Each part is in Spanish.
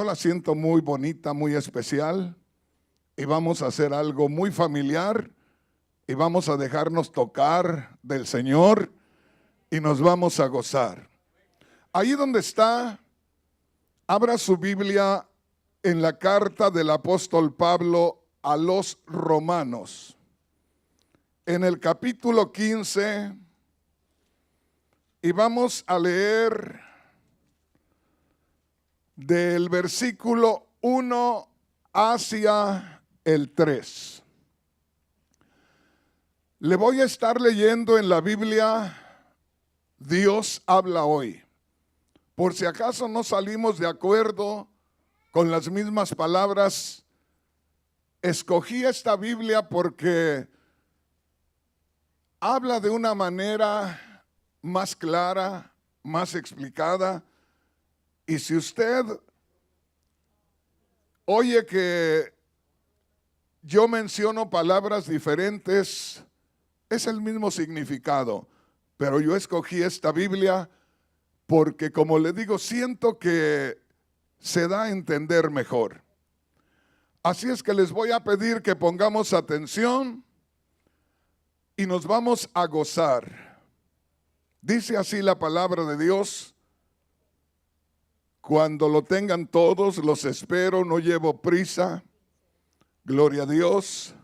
la siento muy bonita, muy especial, y vamos a hacer algo muy familiar, y vamos a dejarnos tocar del Señor, y nos vamos a gozar. Ahí donde está, abra su Biblia en la carta del apóstol Pablo a los Romanos, en el capítulo 15, y vamos a leer del versículo 1 hacia el 3. Le voy a estar leyendo en la Biblia Dios habla hoy. Por si acaso no salimos de acuerdo con las mismas palabras, escogí esta Biblia porque habla de una manera más clara, más explicada. Y si usted oye que yo menciono palabras diferentes, es el mismo significado. Pero yo escogí esta Biblia porque, como le digo, siento que se da a entender mejor. Así es que les voy a pedir que pongamos atención y nos vamos a gozar. Dice así la palabra de Dios. Cuando lo tengan todos, los espero, no llevo prisa. Gloria a Dios.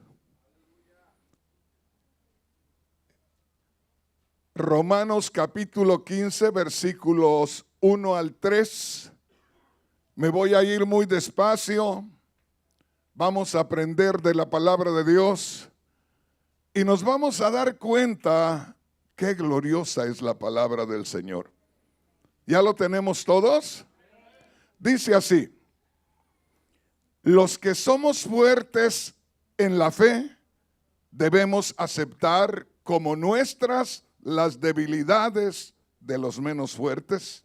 Romanos capítulo 15, versículos 1 al 3. Me voy a ir muy despacio. Vamos a aprender de la palabra de Dios y nos vamos a dar cuenta qué gloriosa es la palabra del Señor. ¿Ya lo tenemos todos? Dice así: los que somos fuertes en la fe debemos aceptar como nuestras las debilidades de los menos fuertes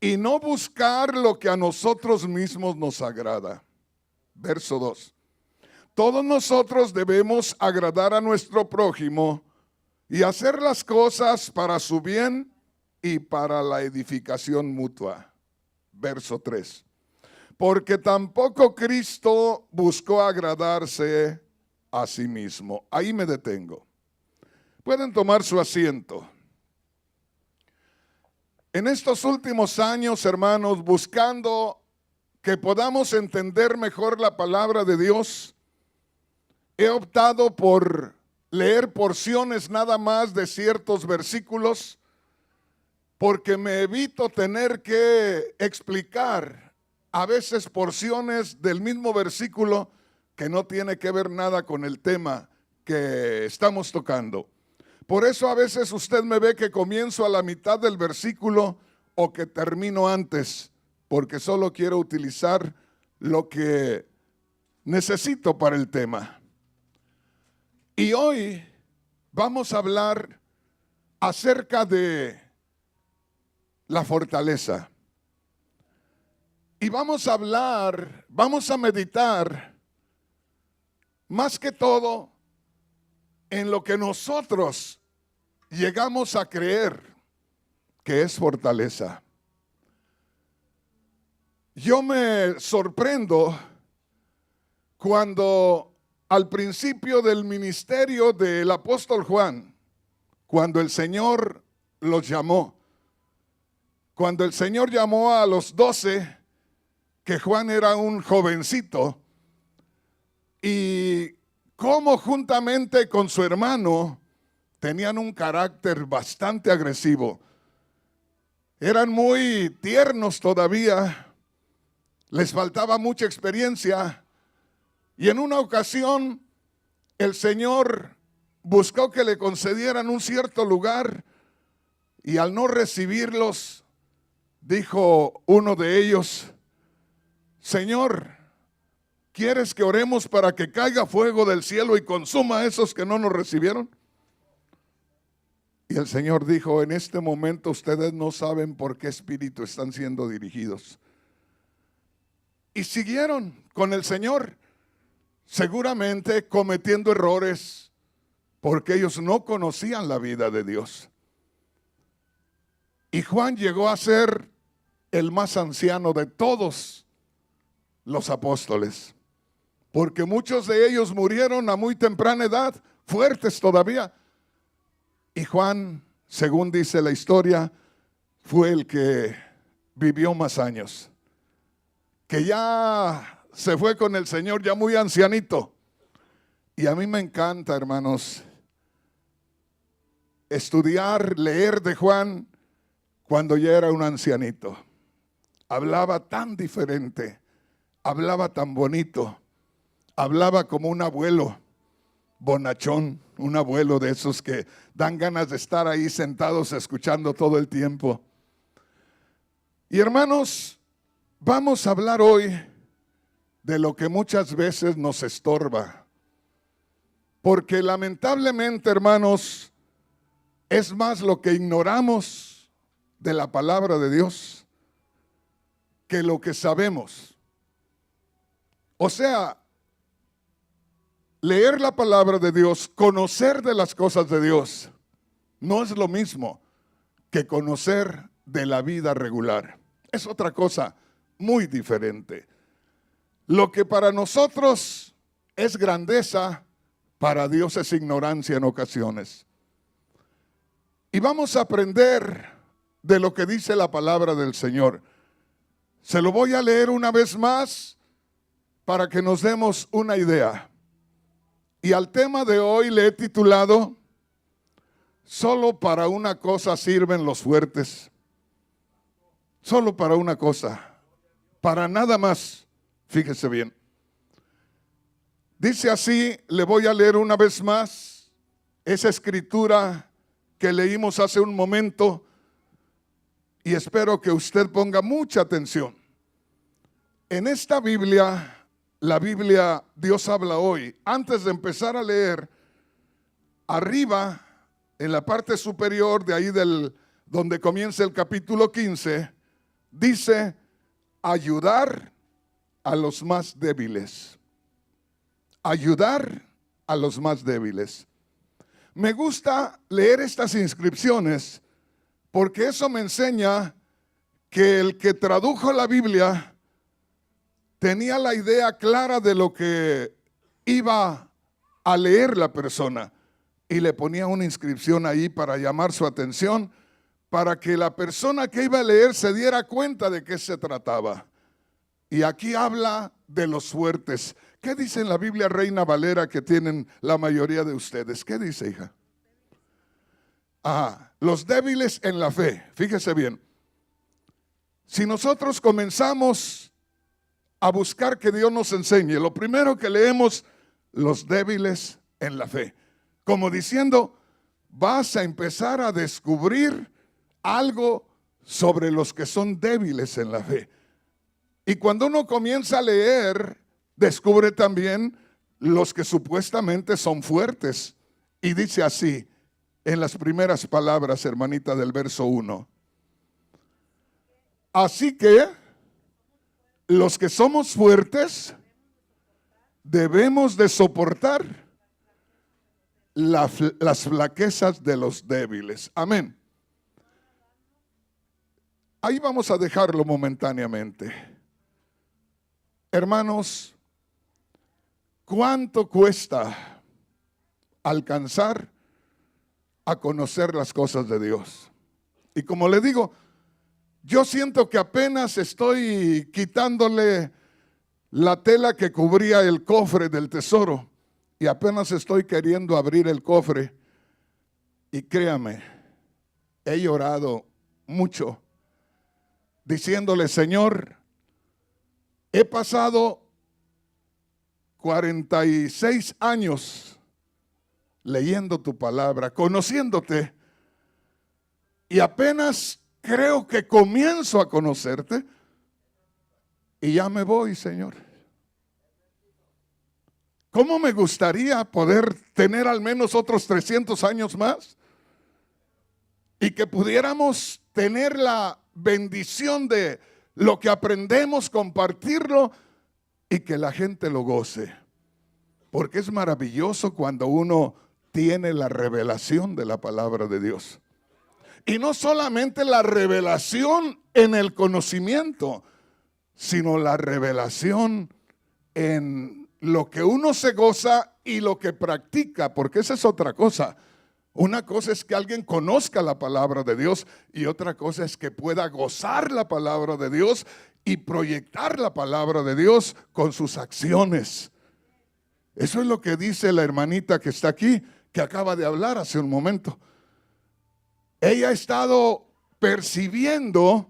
y no buscar lo que a nosotros mismos nos agrada. Verso 2. Todos nosotros debemos agradar a nuestro prójimo y hacer las cosas para su bien y para la edificación mutua. Verso 3. Porque tampoco Cristo buscó agradarse a sí mismo. Ahí me detengo. Pueden tomar su asiento. En estos últimos años, hermanos, buscando que podamos entender mejor la palabra de Dios, he optado por leer porciones nada más de ciertos versículos, porque me evito tener que explicar a veces porciones del mismo versículo que no tiene que ver nada con el tema que estamos tocando. Por eso a veces usted me ve que comienzo a la mitad del versículo o que termino antes, porque solo quiero utilizar lo que necesito para el tema. Y hoy vamos a hablar acerca de la fortaleza. Y vamos a meditar más que todo en lo que nosotros llegamos a creer que es fortaleza. Yo me sorprendo cuando al principio del ministerio del apóstol Juan, cuando el Señor los llamó, cuando el Señor llamó a los 12, que Juan era un jovencito, y cómo juntamente con su hermano tenían un carácter bastante agresivo. Eran muy tiernos todavía, les faltaba mucha experiencia, y en una ocasión el Señor buscó que le concedieran un cierto lugar, y al no recibirlos, dijo uno de ellos: Señor, ¿quieres que oremos para que caiga fuego del cielo y consuma a esos que no nos recibieron? Y el Señor dijo: en este momento ustedes no saben por qué espíritu están siendo dirigidos. Y siguieron con el Señor, seguramente cometiendo errores, porque ellos no conocían la vida de Dios. Y Juan llegó a ser el más anciano de todos los apóstoles, porque muchos de ellos murieron a muy temprana edad, fuertes todavía. Y Juan, según dice la historia, fue el que vivió más años, que ya se fue con el Señor ya muy ancianito. Y a mí me encanta, hermanos, estudiar, leer de Juan cuando ya era un ancianito. Hablaba tan diferente, hablaba tan bonito, hablaba como un abuelo bonachón, un abuelo de esos que dan ganas de estar ahí sentados escuchando todo el tiempo. Y hermanos, vamos a hablar hoy de lo que muchas veces nos estorba, porque lamentablemente, hermanos, es más lo que ignoramos de la palabra de Dios que lo que sabemos. O sea, leer la palabra de Dios, conocer de las cosas de Dios, no es lo mismo que conocer de la vida regular. Es otra cosa muy diferente. Lo que para nosotros es grandeza, para Dios es ignorancia en ocasiones. Y vamos a aprender de lo que dice la palabra del Señor. Se lo voy a leer una vez más para que nos demos una idea. Y al tema de hoy le he titulado: solo para una cosa sirven los fuertes. Solo para una cosa, para nada más. Fíjese bien. Dice así, le voy a leer una vez más esa escritura que leímos hace un momento, y espero que usted ponga mucha atención. En esta Biblia, la Biblia Dios habla hoy, antes de empezar a leer, arriba, en la parte superior de ahí donde comienza el capítulo 15, dice: ayudar a los más débiles. Ayudar a los más débiles. Me gusta leer estas inscripciones porque eso me enseña que el que tradujo la Biblia tenía la idea clara de lo que iba a leer la persona y le ponía una inscripción ahí para llamar su atención, para que la persona que iba a leer se diera cuenta de qué se trataba. Y aquí habla de los fuertes. ¿Qué dice en la Biblia Reina Valera que tienen la mayoría de ustedes? ¿Qué dice, hija? Los débiles en la fe. Fíjese bien. Si nosotros comenzamos a buscar que Dios nos enseñe, lo primero que leemos: los débiles en la fe. Como diciendo, vas a empezar a descubrir algo sobre los que son débiles en la fe. Y cuando uno comienza a leer, descubre también los que supuestamente son fuertes. Y dice así, en las primeras palabras, hermanita, del verso 1. Así que los que somos fuertes debemos de soportar las flaquezas de los débiles. Amén. Ahí vamos a dejarlo momentáneamente. Hermanos, ¿cuánto cuesta alcanzar a conocer las cosas de Dios? Y como le digo, yo siento que apenas estoy quitándole la tela que cubría el cofre del tesoro y apenas estoy queriendo abrir el cofre. Y créame, he llorado mucho diciéndole: Señor, he pasado 46 años leyendo tu palabra, conociéndote, y apenas creo que comienzo a conocerte y ya me voy, Señor. ¿Cómo me gustaría poder tener al menos otros 300 años más y que pudiéramos tener la bendición de lo que aprendemos, compartirlo y que la gente lo goce? Porque es maravilloso cuando uno tiene la revelación de la palabra de Dios. Y no solamente la revelación en el conocimiento, sino la revelación en lo que uno se goza y lo que practica, porque esa es otra cosa. Una cosa es que alguien conozca la palabra de Dios y otra cosa es que pueda gozar la palabra de Dios y proyectar la palabra de Dios con sus acciones. Eso es lo que dice la hermanita que está aquí, que acaba de hablar hace un momento. Ella ha estado percibiendo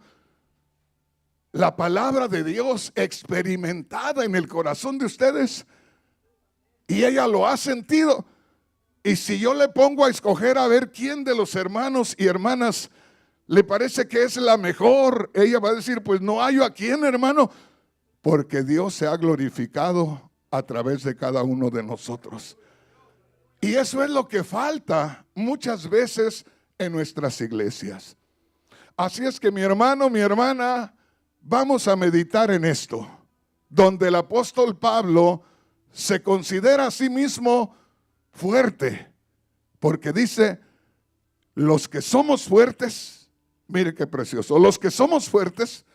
la palabra de Dios experimentada en el corazón de ustedes y ella lo ha sentido. Y si yo le pongo a escoger a ver quién de los hermanos y hermanas le parece que es la mejor, ella va a decir, pues no hallo a quién, hermano, porque Dios se ha glorificado a través de cada uno de nosotros. Y eso es lo que falta muchas veces en nuestras iglesias. Así es que mi hermano, mi hermana, vamos a meditar en esto, donde el apóstol Pablo se considera a sí mismo fuerte, porque dice, los que somos fuertes, mire qué precioso, los que somos fuertes,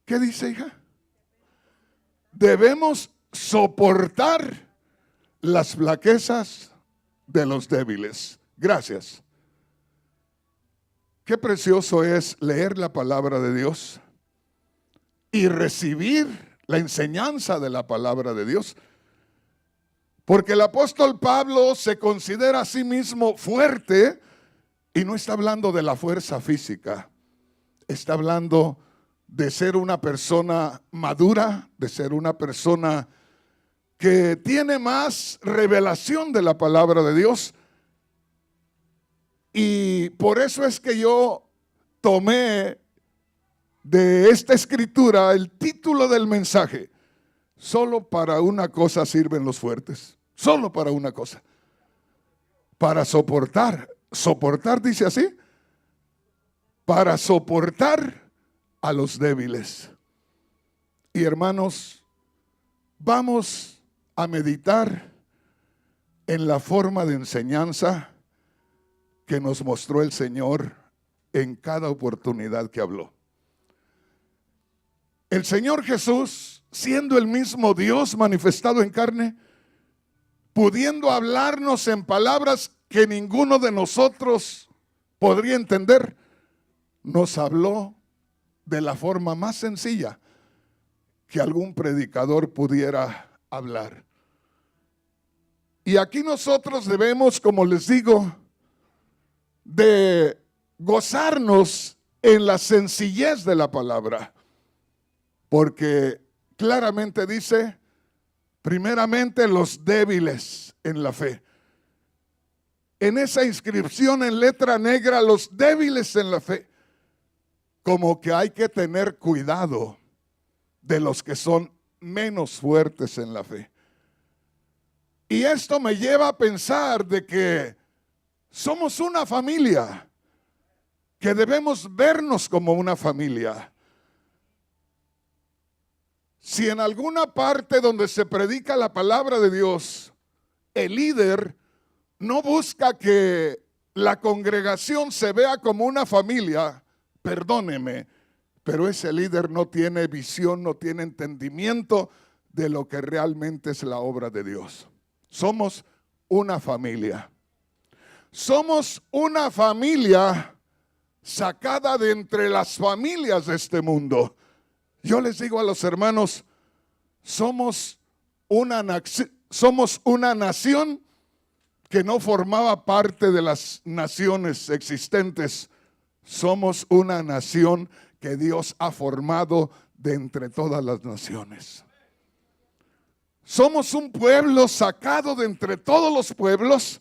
¿qué dice, hija? Debemos soportar las flaquezas de los débiles. Gracias. Qué precioso es leer la palabra de Dios y recibir la enseñanza de la palabra de Dios. Porque el apóstol Pablo se considera a sí mismo fuerte y no está hablando de la fuerza física. Está hablando de ser una persona madura, de ser una persona que tiene más revelación de la palabra de Dios. Y por eso es que yo tomé de esta escritura el título del mensaje. Solo para una cosa sirven los fuertes. Solo para una cosa. Para soportar. Soportar dice así. Para soportar a los débiles. Y hermanos, vamos a meditar en la forma de enseñanza que nos mostró el Señor en cada oportunidad que habló. El Señor Jesús, siendo el mismo Dios manifestado en carne, pudiendo hablarnos en palabras que ninguno de nosotros podría entender, nos habló de la forma más sencilla que algún predicador pudiera hablar. Y aquí nosotros debemos, como les digo, de gozarnos en la sencillez de la palabra, porque claramente dice, primeramente los débiles en la fe. En esa inscripción en letra negra, los débiles en la fe, como que hay que tener cuidado de los que son menos fuertes en la fe. Y esto me lleva a pensar de que somos una familia, que debemos vernos como una familia. Si en alguna parte donde se predica la palabra de Dios, el líder no busca que la congregación se vea como una familia, perdóneme, pero ese líder no tiene visión, no tiene entendimiento de lo que realmente es la obra de Dios. Somos una familia. Somos una familia sacada de entre las familias de este mundo. Yo les digo a los hermanos, somos una nación que no formaba parte de las naciones existentes. Somos una nación que Dios ha formado de entre todas las naciones. Somos un pueblo sacado de entre todos los pueblos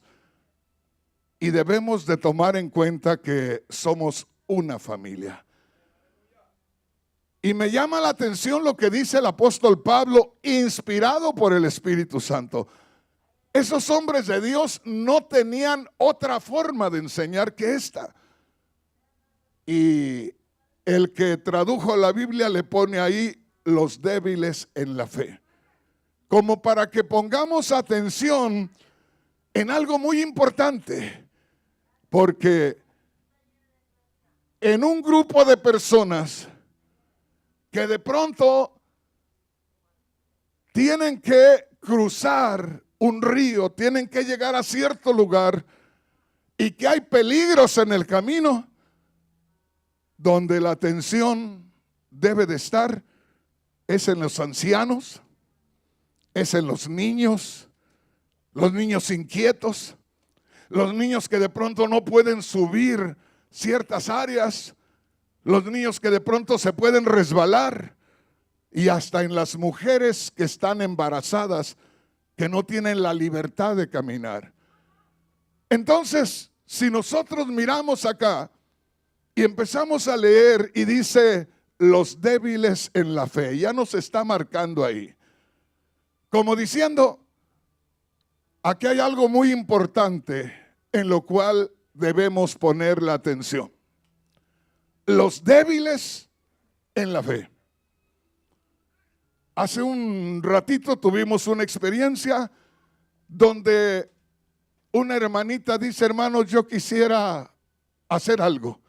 y debemos de tomar en cuenta que somos una familia. Y me llama la atención lo que dice el apóstol Pablo, inspirado por el Espíritu Santo. Esos hombres de Dios no tenían otra forma de enseñar que esta. Y el que tradujo la Biblia le pone ahí los débiles en la fe. Como para que pongamos atención en algo muy importante. Porque en un grupo de personas que de pronto tienen que cruzar un río, tienen que llegar a cierto lugar y que hay peligros en el camino donde la atención debe de estar es en los ancianos, es en los niños inquietos, los niños que de pronto no pueden subir ciertas áreas, los niños que de pronto se pueden resbalar, y hasta en las mujeres que están embarazadas, que no tienen la libertad de caminar. Entonces, si nosotros miramos acá y empezamos a leer y dice los débiles en la fe, ya nos está marcando ahí, como diciendo, aquí hay algo muy importante en lo cual debemos poner la atención. Los débiles en la fe. Hace un ratito tuvimos una experiencia donde una hermanita dice, hermanos, yo quisiera hacer algo.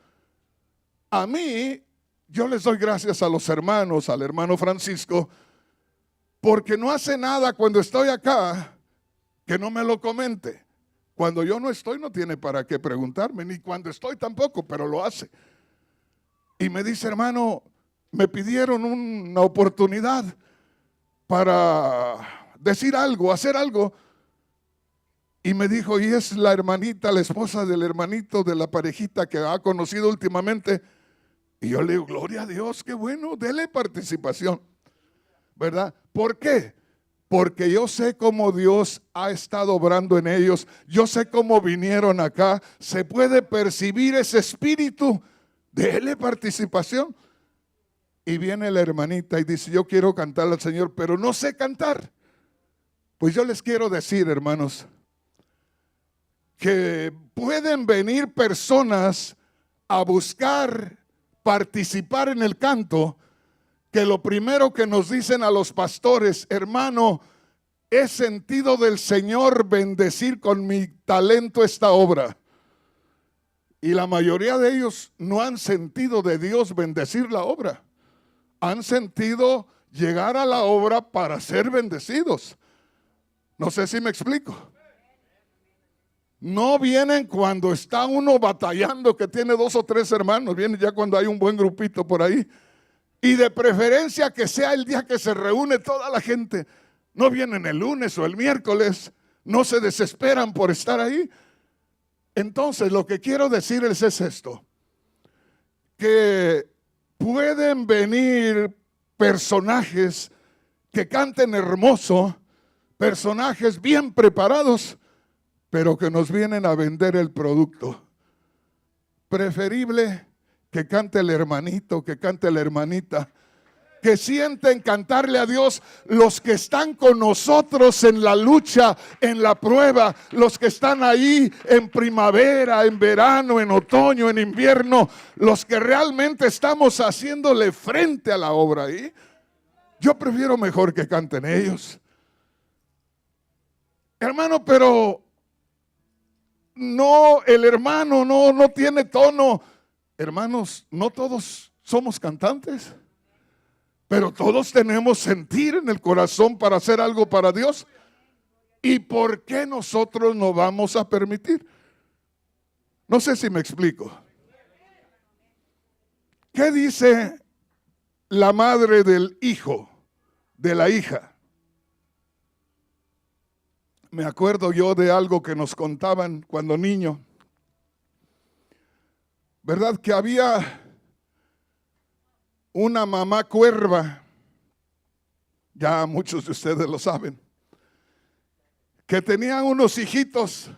A mí, yo les doy gracias a los hermanos, al hermano Francisco, porque no hace nada cuando estoy acá que no me lo comente. Cuando yo no estoy no tiene para qué preguntarme, ni cuando estoy tampoco, pero lo hace. Y me dice, hermano, me pidieron una oportunidad para decir algo, hacer algo. Y me dijo, y es la hermanita, la esposa del hermanito de la parejita que ha conocido últimamente. Y yo le digo, gloria a Dios, qué bueno, dele participación, ¿verdad? ¿Por qué? Porque yo sé cómo Dios ha estado obrando en ellos. Yo sé cómo vinieron acá. Se puede percibir ese espíritu. Dele participación. Y viene la hermanita y dice, yo quiero cantar al Señor, pero no sé cantar. Pues yo les quiero decir, hermanos, que pueden venir personas a buscar participar en el canto, que lo primero que nos dicen a los pastores, hermano, he sentido del Señor bendecir con mi talento esta obra. Y la mayoría de ellos no han sentido de Dios bendecir la obra. Han sentido llegar a la obra para ser bendecidos. No sé si me explico. No vienen cuando está uno batallando, que tiene 2 o 3 hermanos. Vienen ya cuando hay un buen grupito por ahí. Y de preferencia que sea el día que se reúne toda la gente. No vienen el lunes o el miércoles. No se desesperan por estar ahí. Entonces lo que quiero decirles es esto. Que pueden venir personajes que canten hermoso. Personajes bien preparados, pero que nos vienen a vender el producto. Preferible que cante el hermanito, que cante la hermanita, que sienten cantarle a Dios los que están con nosotros en la lucha, en la prueba, los que están ahí en primavera, en verano, en otoño, en invierno, los que realmente estamos haciéndole frente a la obra ahí. Yo prefiero mejor que canten ellos. Hermano, pero no, el hermano no tiene tono. Hermanos, no todos somos cantantes, pero todos tenemos sentir en el corazón para hacer algo para Dios. ¿Y por qué nosotros no vamos a permitir? No sé si me explico. ¿Qué dice la madre del hijo, de la hija? Me acuerdo yo de algo que nos contaban cuando niño, ¿verdad? Que había una mamá cuerva, ya muchos de ustedes lo saben, que tenía unos hijitos.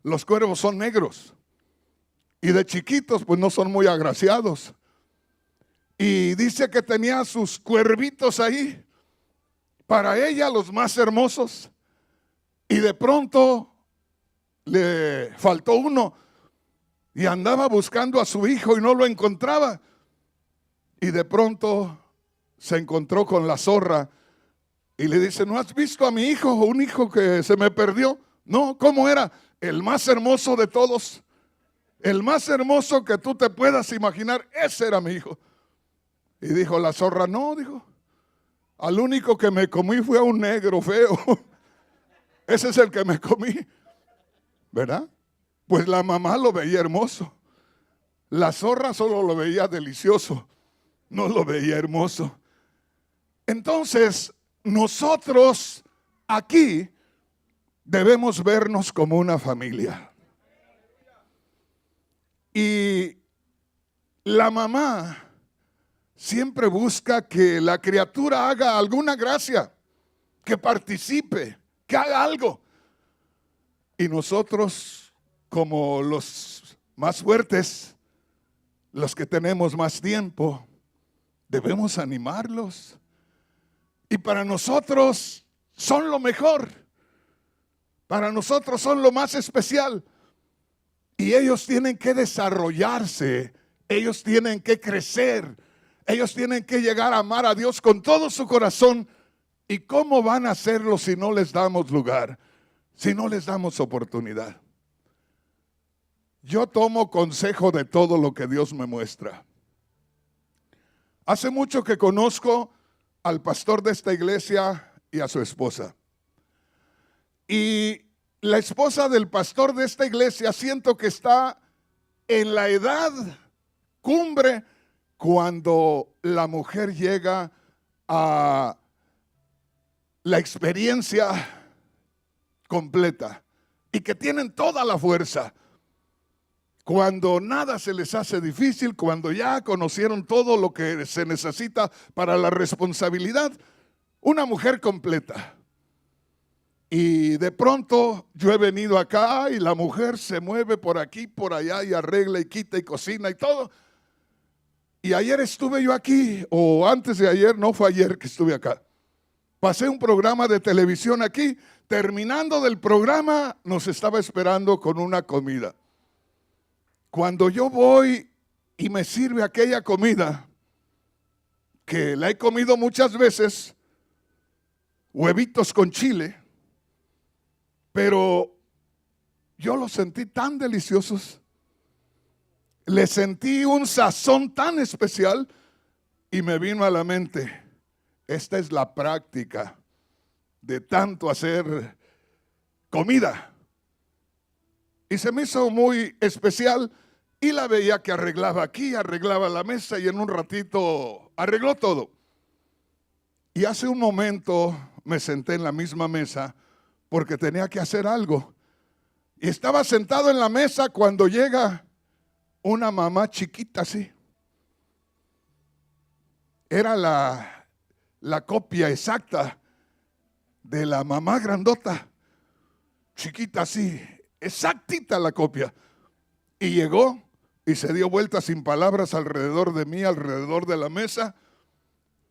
Los cuervos son negros y de chiquitos pues no son muy agraciados. Y dice que tenía sus cuervitos ahí, para ella los más hermosos. Y de pronto le faltó uno y andaba buscando a su hijo y no lo encontraba. Y de pronto se encontró con la zorra y le dice, ¿no has visto a mi hijo? Un hijo que se me perdió. No, ¿cómo era? El más hermoso de todos. El más hermoso que tú te puedas imaginar. Ese era mi hijo. Y dijo la zorra, no, dijo, al único que me comí fue a un negro feo. Ese es el que me comí, ¿verdad? Pues la mamá lo veía hermoso. La zorra solo lo veía delicioso, no lo veía hermoso. Entonces, nosotros aquí debemos vernos como una familia. Y la mamá siempre busca que la criatura haga alguna gracia, que participe, que haga algo. Y nosotros, como los más fuertes, los que tenemos más tiempo, debemos animarlos. Y para nosotros son lo mejor. Para nosotros son lo más especial. Y ellos tienen que desarrollarse. Ellos tienen que crecer. Ellos tienen que llegar a amar a Dios con todo su corazón. ¿Y cómo van a hacerlo si no les damos lugar? Si no les damos oportunidad. Yo tomo consejo de todo lo que Dios me muestra. Hace mucho que conozco al pastor de esta iglesia y a su esposa. Y la esposa del pastor de esta iglesia siento que está en la edad cumbre cuando la mujer llega a la experiencia completa y que tienen toda la fuerza. Cuando nada se les hace difícil, cuando ya conocieron todo lo que se necesita para la responsabilidad, una mujer completa. Y de pronto yo he venido acá y la mujer se mueve por aquí, por allá y arregla y quita y cocina y todo. Y ayer estuve yo aquí, o antes de ayer, no fue ayer que estuve acá. Pasé un programa de televisión aquí, terminando del programa nos estaba esperando con una comida. Cuando yo voy y me sirve aquella comida, que la he comido muchas veces, huevitos con chile, pero yo los sentí tan deliciosos, le sentí un sazón tan especial y me vino a la mente, esta es la práctica de tanto hacer comida. Y se me hizo muy especial y la veía que arreglaba aquí, arreglaba la mesa y en un ratito arregló todo. Y hace un momento me senté en la misma mesa porque tenía que hacer algo. Y estaba sentado en la mesa cuando llega una mamá chiquita así. Era la copia exacta de la mamá grandota. Chiquita así, exactita la copia. Y llegó y se dio vuelta sin palabras alrededor de mí, alrededor de la mesa.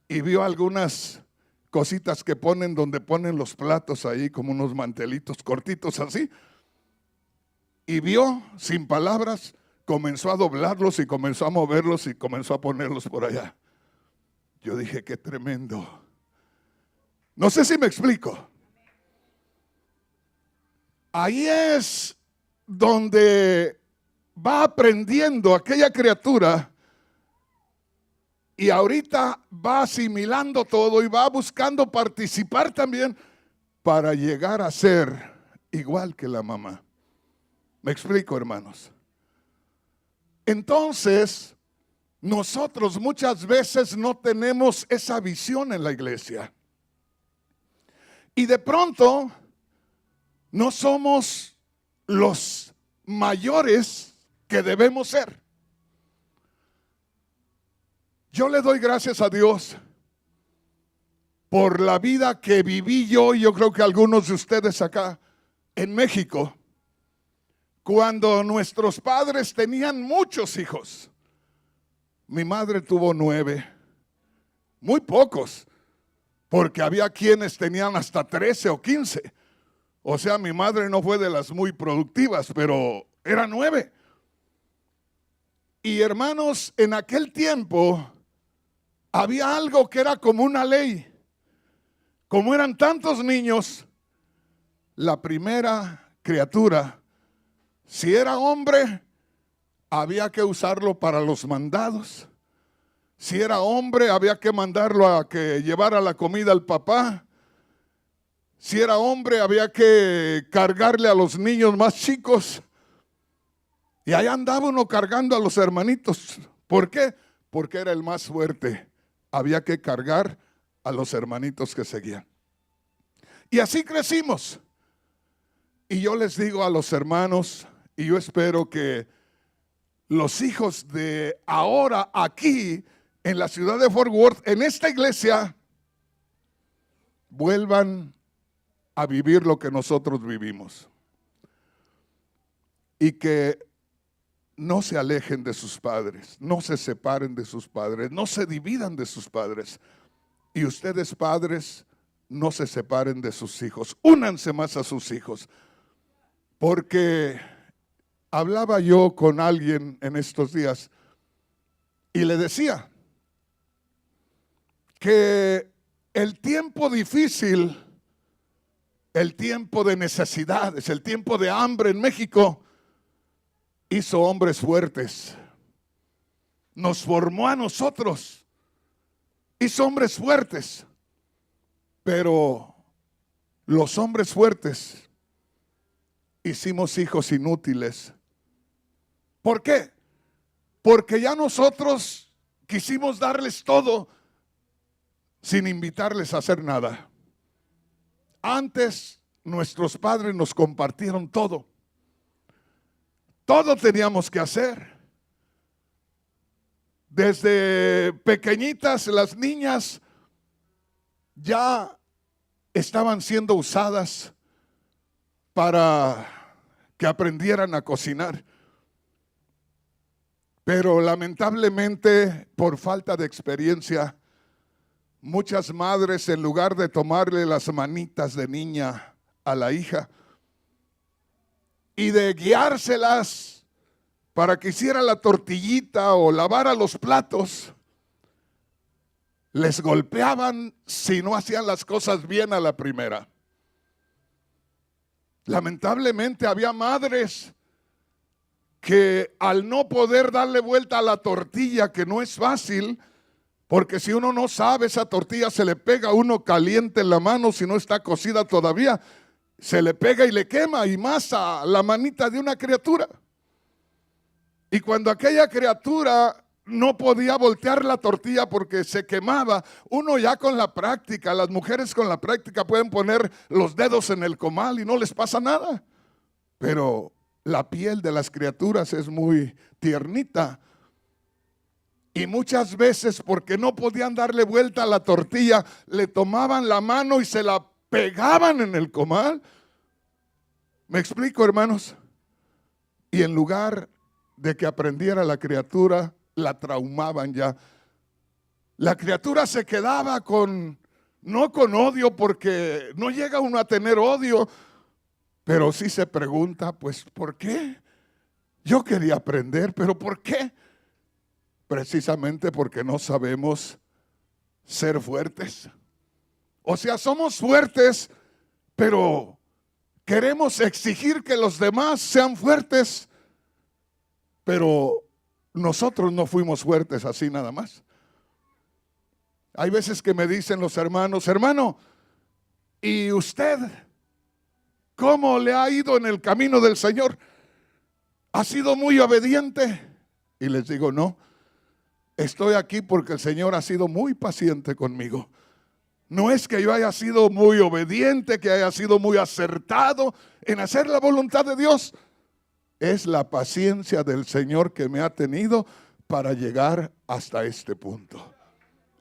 Y vio algunas cositas que ponen donde ponen los platos ahí, como unos mantelitos cortitos así. Y vio sin palabras, comenzó a doblarlos y comenzó a moverlos y comenzó a ponerlos por allá. Yo dije, qué tremendo. No sé si me explico. Ahí es donde va aprendiendo aquella criatura y ahorita va asimilando todo y va buscando participar también para llegar a ser igual que la mamá. ¿Me explico, hermanos? Entonces, nosotros muchas veces no tenemos esa visión en la iglesia. Y de pronto, no somos los mayores que debemos ser. Yo le doy gracias a Dios por la vida que viví yo y yo creo que algunos de ustedes acá en México, cuando nuestros padres tenían muchos hijos. Mi madre tuvo 9, muy pocos, porque había quienes tenían hasta 13 o 15. O sea, mi madre no fue de las muy productivas, pero era 9. Y hermanos, en aquel tiempo había algo que era como una ley. Como eran tantos niños, la primera criatura, si era hombre, había que usarlo para los mandados. Si era hombre, había que mandarlo a que llevara la comida al papá. Si era hombre, había que cargarle a los niños más chicos. Y ahí andaba uno cargando a los hermanitos. ¿Por qué? Porque era el más fuerte. Había que cargar a los hermanitos que seguían. Y así crecimos. Y yo les digo a los hermanos, y yo espero que los hijos de ahora aquí en la ciudad de Fort Worth, en esta iglesia, vuelvan a vivir lo que nosotros vivimos. Y que no se alejen de sus padres, no se separen de sus padres, no se dividan de sus padres. Y ustedes, padres, no se separen de sus hijos, únanse más a sus hijos. Porque hablaba yo con alguien en estos días y le decía que el tiempo difícil, el tiempo de necesidades, el tiempo de hambre en México hizo hombres fuertes. Nos formó a nosotros, hizo hombres fuertes. Pero los hombres fuertes hicimos hijos inútiles. ¿Por qué? Porque ya nosotros quisimos darles todo sin invitarles a hacer nada. Antes nuestros padres nos compartieron todo. Todo teníamos que hacer. Desde pequeñitas las niñas ya estaban siendo usadas para que aprendieran a cocinar. Pero lamentablemente, por falta de experiencia, muchas madres, en lugar de tomarle las manitas de niña a la hija y de guiárselas para que hiciera la tortillita o lavara los platos, les golpeaban si no hacían las cosas bien a la primera. Lamentablemente había madres que al no poder darle vuelta a la tortilla, que no es fácil, porque si uno no sabe, esa tortilla se le pega a uno caliente en la mano, si no está cocida todavía, se le pega y le quema, y más a la manita de una criatura. Y cuando aquella criatura no podía voltear la tortilla porque se quemaba, uno ya con la práctica, las mujeres con la práctica pueden poner los dedos en el comal y no les pasa nada. Pero la piel de las criaturas es muy tiernita. Y muchas veces, porque no podían darle vuelta a la tortilla, le tomaban la mano y se la pegaban en el comal. ¿Me explico, hermanos? Y en lugar de que aprendiera la criatura, la traumaban ya. La criatura se quedaba no con odio, porque no llega uno a tener odio, pero sí se pregunta, pues, ¿por qué? Yo quería aprender, pero ¿por qué? Precisamente porque no sabemos ser fuertes. O sea, somos fuertes, pero queremos exigir que los demás sean fuertes, pero nosotros no fuimos fuertes así nada más. Hay veces que me dicen los hermanos, hermano, ¿y usted cómo le ha ido en el camino del Señor? ¿Ha sido muy obediente? Y les digo, no, estoy aquí porque el Señor ha sido muy paciente conmigo. No es que yo haya sido muy obediente, que haya sido muy acertado en hacer la voluntad de Dios. Es la paciencia del Señor que me ha tenido para llegar hasta este punto.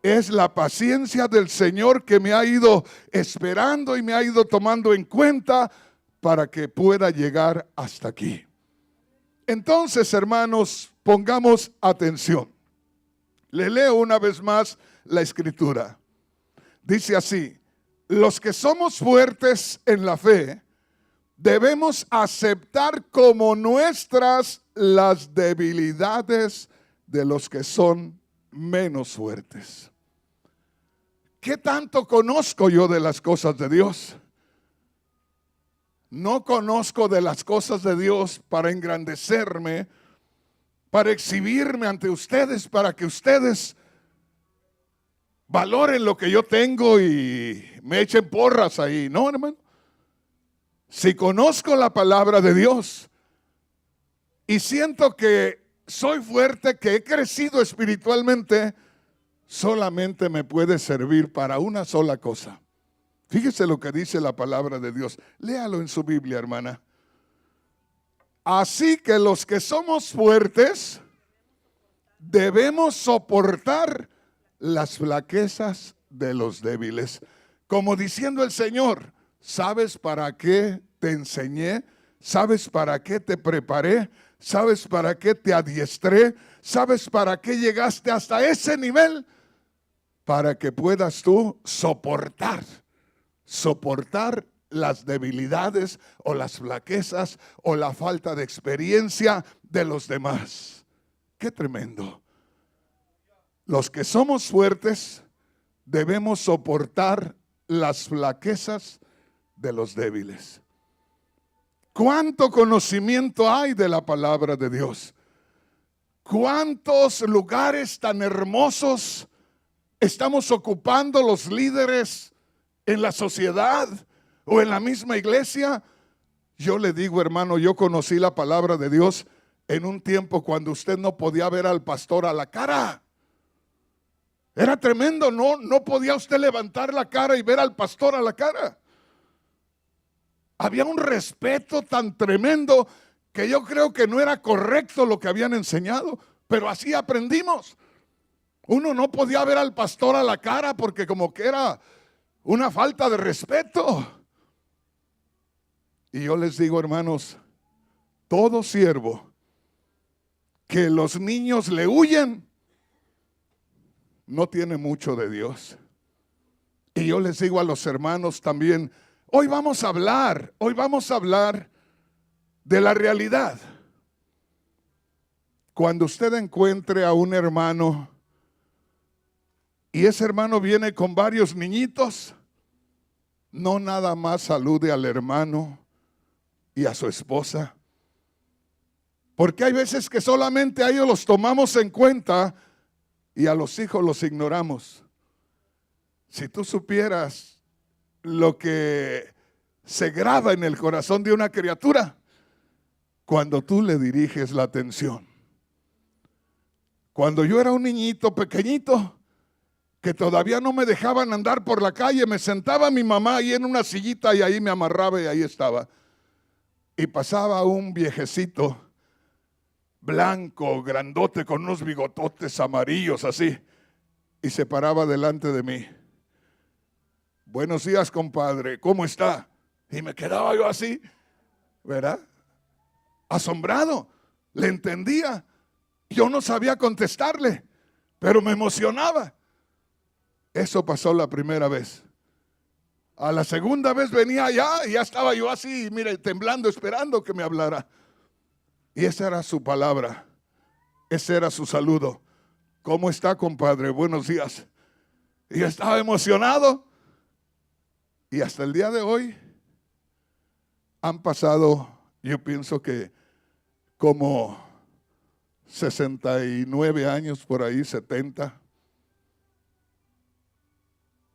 Es la paciencia del Señor que me ha ido esperando y me ha ido tomando en cuenta para que pueda llegar hasta aquí. Entonces, hermanos, pongamos atención. Le leo una vez más la escritura. Dice así: los que somos fuertes en la fe, debemos aceptar como nuestras las debilidades de los que son menos fuertes. ¿Qué tanto conozco yo de las cosas de Dios? No conozco de las cosas de Dios para engrandecerme, para exhibirme ante ustedes, para que ustedes valoren lo que yo tengo y me echen porras ahí. No, hermano. Si conozco la palabra de Dios y siento que soy fuerte, que he crecido espiritualmente, solamente me puede servir para una sola cosa. Fíjese lo que dice la palabra de Dios. Léalo en su Biblia, hermana. Así que los que somos fuertes debemos soportar las flaquezas de los débiles. Como diciendo el Señor, ¿sabes para qué te enseñé? ¿Sabes para qué te preparé? ¿Sabes para qué te adiestré? ¿Sabes para qué llegaste hasta ese nivel? Para que puedas tú soportar las debilidades o las flaquezas o la falta de experiencia de los demás. Qué tremendo. Los que somos fuertes debemos soportar las flaquezas de los débiles. ¿Cuánto conocimiento hay de la palabra de Dios? ¿Cuántos lugares tan hermosos estamos ocupando los líderes en la sociedad o en la misma iglesia? Yo le digo, hermano, yo conocí la palabra de Dios en un tiempo cuando usted no podía ver al pastor a la cara. Era tremendo, no podía usted levantar la cara y ver al pastor a la cara. Había un respeto tan tremendo que yo creo que no era correcto lo que habían enseñado, pero así aprendimos. Uno no podía ver al pastor a la cara porque como que era una falta de respeto. Y yo les digo, hermanos, todo siervo que los niños le huyen no tiene mucho de Dios. Y yo les digo a los hermanos también, hoy vamos a hablar de la realidad. Cuando usted encuentre a un hermano y ese hermano viene con varios niñitos, no nada más salude al hermano y a su esposa, porque hay veces que solamente a ellos los tomamos en cuenta y a los hijos los ignoramos. Si tú supieras lo que se graba en el corazón de una criatura cuando tú le diriges la atención. Cuando yo era un niñito pequeñito que todavía no me dejaban andar por la calle, me sentaba mi mamá ahí en una sillita y ahí me amarraba y ahí estaba. Y pasaba un viejecito blanco, grandote, con unos bigototes amarillos así, y se paraba delante de mí. Buenos días, compadre, ¿cómo está? Y me quedaba yo así, ¿verdad? Asombrado, le entendía. Yo no sabía contestarle, pero me emocionaba. Eso pasó la primera vez. A la segunda vez venía allá y ya estaba yo así, mire, temblando, esperando que me hablara. Y esa era su palabra, ese era su saludo. ¿Cómo está, compadre? Buenos días. Y yo estaba emocionado. Y hasta el día de hoy han pasado, yo pienso que como 69 años por ahí, 70.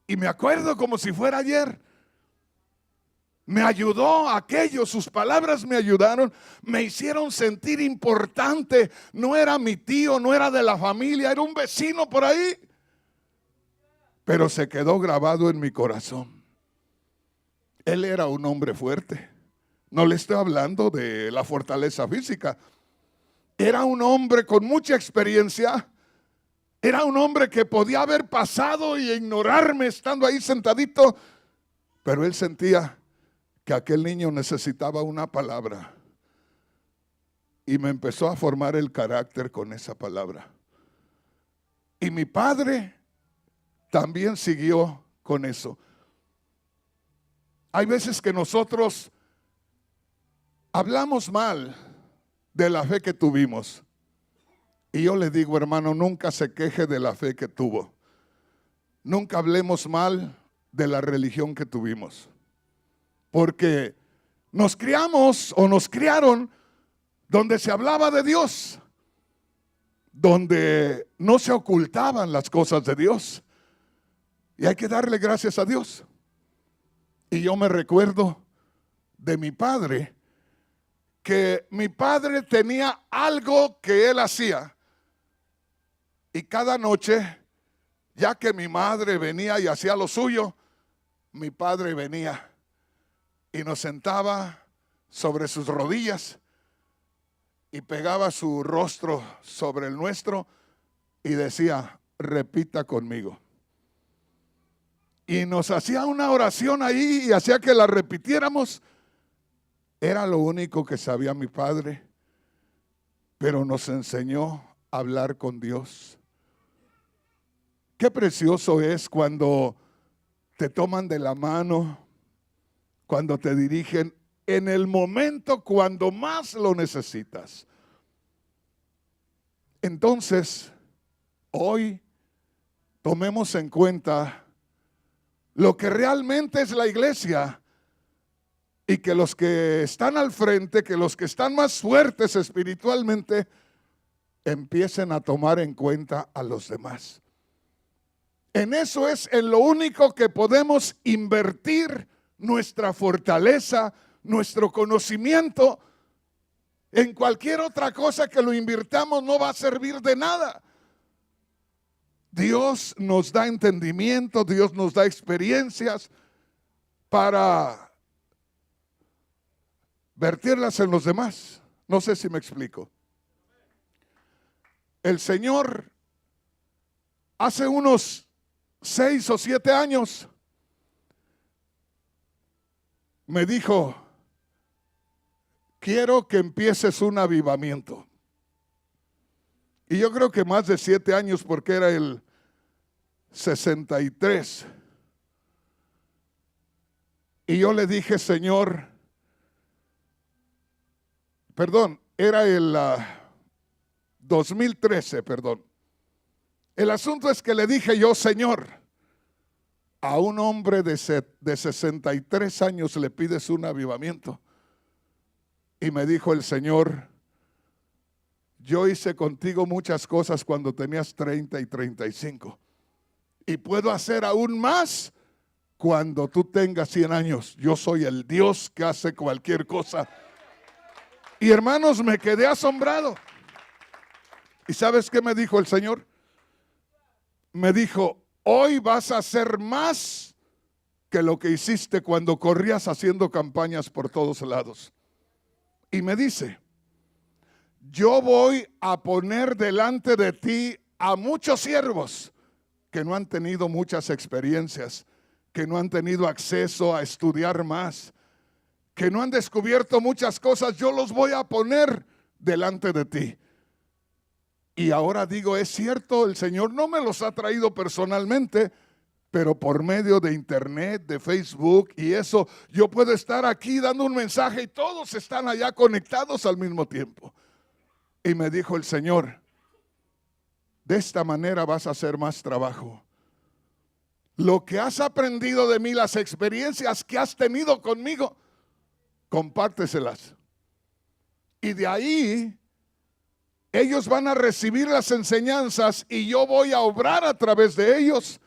Y me acuerdo como si fuera ayer. Me ayudó aquello, sus palabras me ayudaron, me hicieron sentir importante. No era mi tío, no era de la familia, era un vecino por ahí. Pero se quedó grabado en mi corazón. Él era un hombre fuerte. No le estoy hablando de la fortaleza física. Era un hombre con mucha experiencia. Era un hombre que podía haber pasado y ignorarme estando ahí sentadito. Pero él sentía que aquel niño necesitaba una palabra. Y me empezó a formar el carácter con esa palabra. Y mi padre también siguió con eso. Hay veces que nosotros hablamos mal de la fe que tuvimos. Y yo le digo, hermano, nunca se queje de la fe que tuvo. Nunca hablemos mal de la religión que tuvimos. Porque nos criamos o nos criaron donde se hablaba de Dios, donde no se ocultaban las cosas de Dios. Y hay que darle gracias a Dios. Y yo me recuerdo de mi padre, que mi padre tenía algo que él hacía. Y cada noche, ya que mi madre venía y hacía lo suyo, mi padre venía y nos sentaba sobre sus rodillas y pegaba su rostro sobre el nuestro y decía, repita conmigo. Y nos hacía una oración ahí y hacía que la repitiéramos. Era lo único que sabía mi padre, pero nos enseñó a hablar con Dios. Qué precioso es cuando te toman de la mano, cuando te dirigen en el momento cuando más lo necesitas. Entonces, hoy tomemos en cuenta lo que realmente es la iglesia y que los que están al frente, que los que están más fuertes espiritualmente, empiecen a tomar en cuenta a los demás. En eso es en lo único que podemos invertir nuestra fortaleza, nuestro conocimiento. En cualquier otra cosa que lo invirtamos no va a servir de nada. Dios nos da entendimiento, Dios nos da experiencias para vertirlas en los demás. No sé si me explico. El Señor hace unos 6 o 7 años me dijo, quiero que empieces un avivamiento. Y yo creo que más de 7 años, porque era el 63. Y yo le dije, Señor, perdón, era el 2013, perdón. El asunto es que le dije yo, Señor, a un hombre de 63 años le pides un avivamiento. Y me dijo el Señor, yo hice contigo muchas cosas cuando tenías 30 y 35. Y puedo hacer aún más cuando tú tengas 100 años. Yo soy el Dios que hace cualquier cosa. Y hermanos, me quedé asombrado. ¿Y sabes qué me dijo el Señor? Me dijo, hoy vas a hacer más que lo que hiciste cuando corrías haciendo campañas por todos lados. Y me dice, yo voy a poner delante de ti a muchos siervos que no han tenido muchas experiencias, que no han tenido acceso a estudiar más, que no han descubierto muchas cosas. Yo los voy a poner delante de ti. Y ahora digo, es cierto, el Señor no me los ha traído personalmente, pero por medio de internet, de Facebook y eso, yo puedo estar aquí dando un mensaje y todos están allá conectados al mismo tiempo. Y me dijo el Señor, de esta manera vas a hacer más trabajo. Lo que has aprendido de mí, las experiencias que has tenido conmigo, compárteselas. Y de ahí ellos van a recibir las enseñanzas y yo voy a obrar a través de ellos.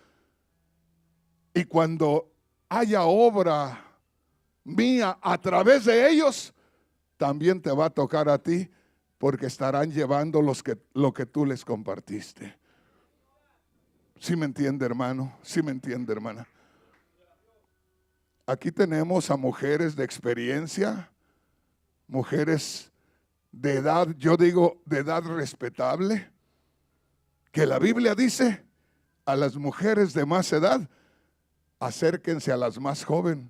Y cuando haya obra mía a través de ellos, también te va a tocar a ti, porque estarán llevando lo que tú les compartiste. ¿Sí me entiende, hermano? ¿Sí me entiende, hermana? Aquí tenemos a mujeres de experiencia, mujeres de edad, yo digo de edad respetable, que la Biblia dice a las mujeres de más edad, acérquense a las más jóvenes,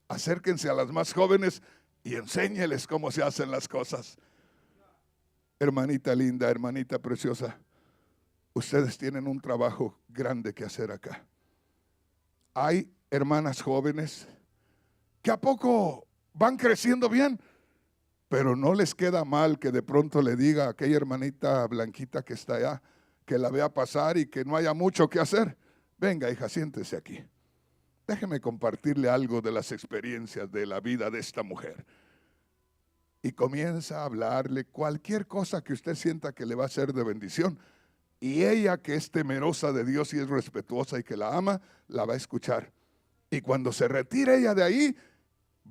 acérquense a las más jóvenes y enséñeles cómo se hacen las cosas. Hermanita linda, hermanita preciosa, ustedes tienen un trabajo grande que hacer acá. Hay hermanas jóvenes que a poco van creciendo bien, pero no les queda mal que de pronto le diga a aquella hermanita blanquita que está allá, que la vea pasar y que no haya mucho que hacer. Venga, hija, siéntese aquí. Déjeme compartirle algo de las experiencias de la vida de esta mujer. Y comienza a hablarle cualquier cosa que usted sienta que le va a ser de bendición. Y ella, que es temerosa de Dios y es respetuosa y que la ama, la va a escuchar. Y cuando se retire ella de ahí,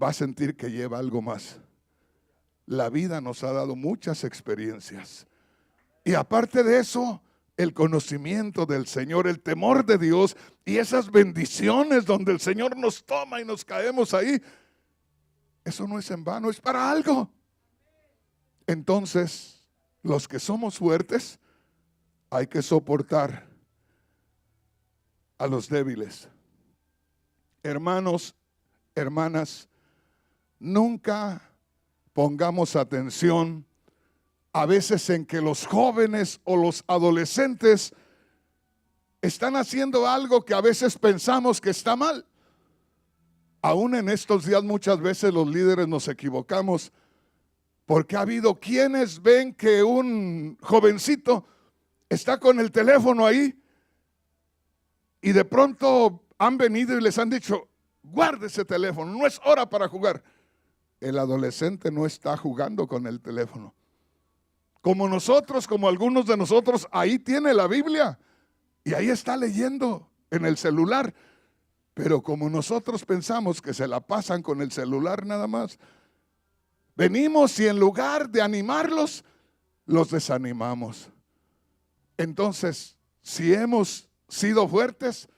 va a sentir que lleva algo más. La vida nos ha dado muchas experiencias. Y aparte de eso, el conocimiento del Señor, el temor de Dios y esas bendiciones donde el Señor nos toma y nos caemos ahí, eso no es en vano, es para algo. Entonces, los que somos fuertes, hay que soportar a los débiles. Hermanos, hermanas, nunca pongamos atención a veces en que los jóvenes o los adolescentes están haciendo algo que a veces pensamos que está mal. Aún en estos días muchas veces los líderes nos equivocamos porque ha habido quienes ven que un jovencito está con el teléfono ahí y de pronto han venido y les han dicho: guarde ese teléfono, no es hora para jugar. El adolescente no está jugando con el teléfono. Como nosotros, como algunos de nosotros, ahí tiene la Biblia y ahí está leyendo en el celular. Pero como nosotros pensamos que se la pasan con el celular nada más, venimos y en lugar de animarlos, los desanimamos. Entonces, si hemos sido fuertes,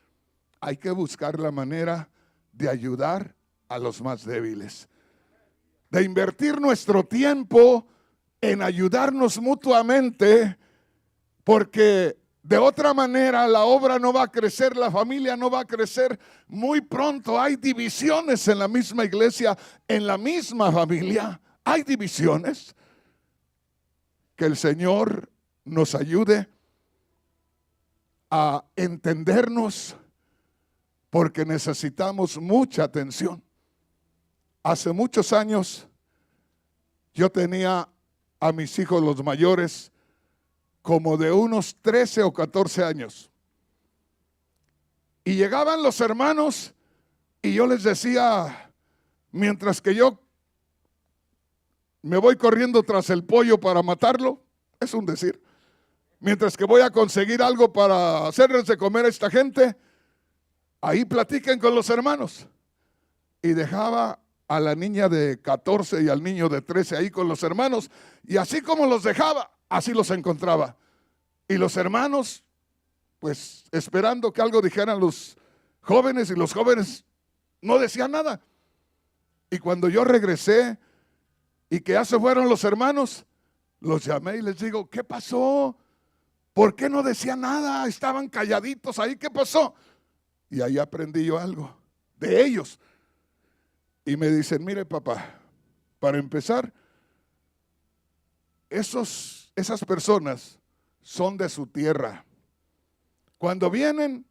hay que buscar la manera de ayudar a los más débiles, de invertir nuestro tiempo en ayudarnos mutuamente, porque de otra manera la obra no va a crecer, la familia no va a crecer. Muy pronto hay divisiones en la misma iglesia, en la misma familia, hay divisiones. Que el Señor nos ayude a entendernos, porque necesitamos mucha atención. Hace muchos años yo tenía a mis hijos los mayores como de unos 13 o 14 años. Y llegaban los hermanos y yo les decía, mientras que yo me voy corriendo tras el pollo para matarlo, es un decir, mientras que voy a conseguir algo para hacerles de comer a esta gente, ahí platiquen con los hermanos. Y dejaba a la niña de 14 y al niño de 13 ahí con los hermanos, y así como los dejaba, así los encontraba. Y los hermanos, pues esperando que algo dijeran los jóvenes, y los jóvenes no decían nada. Y cuando yo regresé y que ya se fueron los hermanos, los llamé y les digo: ¿qué pasó? ¿Por qué no decían nada? Estaban calladitos ahí, ¿qué pasó? Y ahí aprendí yo algo de ellos. Y me dicen: mire, papá, para empezar, esas personas son de su tierra. Cuando vienen,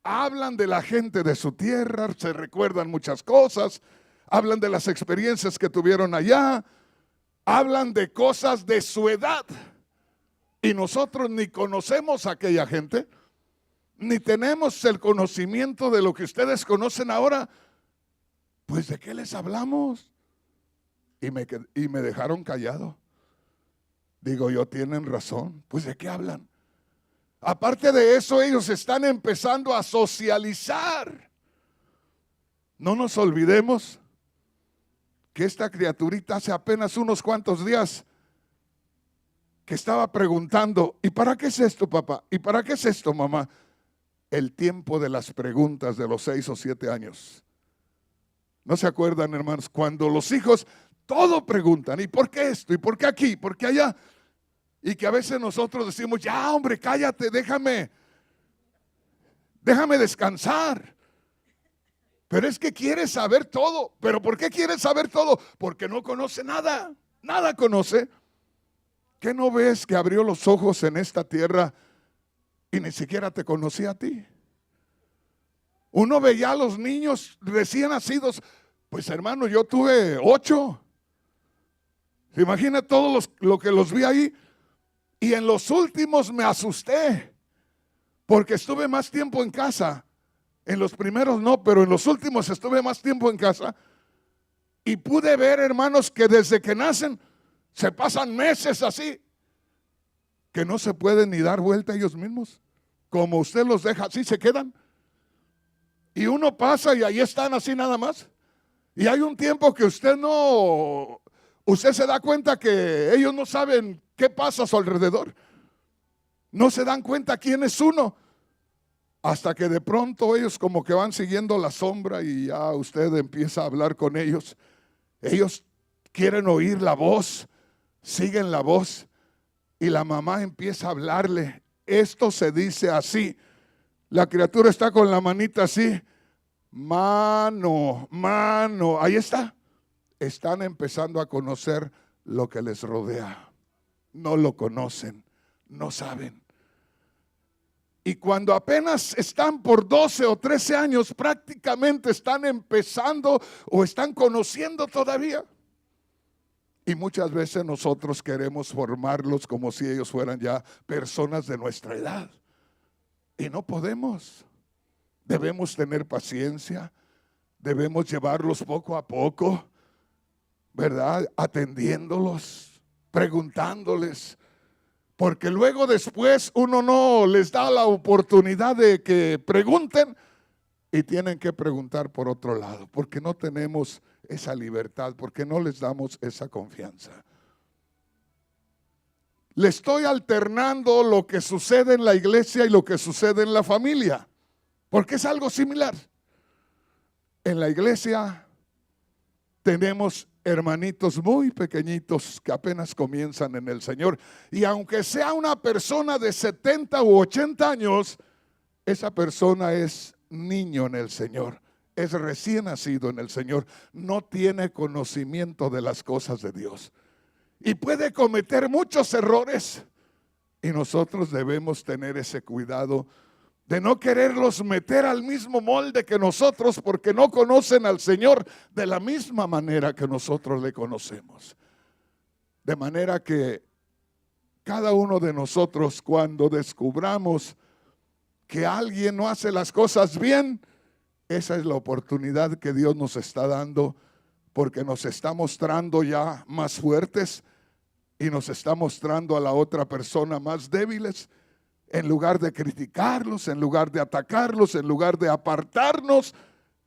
hablan de la gente de su tierra, se recuerdan muchas cosas, hablan de las experiencias que tuvieron allá, hablan de cosas de su edad. Y nosotros ni conocemos a aquella gente, ni tenemos el conocimiento de lo que ustedes conocen ahora. Pues ¿de qué les hablamos? Y me dejaron callado. Digo yo, tienen razón. Pues ¿de qué hablan? Aparte de eso, ellos están empezando a socializar. No nos olvidemos que esta criaturita hace apenas unos cuantos días que estaba preguntando: ¿y para qué es esto, papá? ¿Y para qué es esto, mamá? El tiempo de las preguntas de los 6 o 7 años. ¿No se acuerdan, hermanos? Cuando los hijos todo preguntan: ¿y por qué esto? ¿Y por qué aquí? ¿Por qué allá? Y que a veces nosotros decimos: ya, hombre, cállate, déjame descansar. Pero es que quiere saber todo. ¿Pero por qué quiere saber todo? Porque no conoce nada. Nada conoce. ¿Qué no ves que abrió los ojos en esta tierra y ni siquiera te conocía a ti? Uno veía a los niños recién nacidos. Pues hermano, yo tuve 8. ¿Se imagina lo que los vi ahí? Y en los últimos me asusté, porque estuve más tiempo en casa. En los primeros no, pero en los últimos estuve más tiempo en casa. Y pude ver, hermanos, que desde que nacen se pasan meses así. que no se pueden ni dar vuelta ellos mismos. Como usted los deja, así se quedan. Y uno pasa y ahí están así nada más. Y hay un tiempo que usted se da cuenta que ellos no saben qué pasa a su alrededor. No se dan cuenta quién es uno. Hasta que de pronto ellos como que van siguiendo la sombra y ya usted empieza a hablar con ellos. Ellos quieren oír la voz, siguen la voz y la mamá empieza a hablarle. Esto se dice así. La criatura está con la manita así. Mano, mano, ahí está. Están empezando a conocer lo que les rodea. No lo conocen, no saben. Y cuando apenas están por 12 o 13 años, prácticamente están empezando o están conociendo todavía. Y muchas veces nosotros queremos formarlos como si ellos fueran ya personas de nuestra edad. Y no podemos. Debemos tener paciencia, debemos llevarlos poco a poco, ¿verdad? Atendiéndolos, preguntándoles. Porque luego después uno no les da la oportunidad de que pregunten y tienen que preguntar por otro lado, porque no tenemos esa libertad, porque no les damos esa confianza. Le estoy alternando lo que sucede en la iglesia y lo que sucede en la familia, porque es algo similar. En la iglesia tenemos hermanitos muy pequeñitos que apenas comienzan en el Señor. Y aunque sea una persona de 70 u 80 años, esa persona es niño en el Señor, es recién nacido en el Señor, no tiene conocimiento de las cosas de Dios. Y puede cometer muchos errores. Y nosotros debemos tener ese cuidado de no quererlos meter al mismo molde que nosotros, porque no conocen al Señor de la misma manera que nosotros le conocemos. De manera que cada uno de nosotros, cuando descubramos que alguien no hace las cosas bien, esa es la oportunidad que Dios nos está dando, porque nos está mostrando ya más fuertes y nos está mostrando a la otra persona más débiles. En lugar de criticarlos, en lugar de atacarlos, en lugar de apartarnos,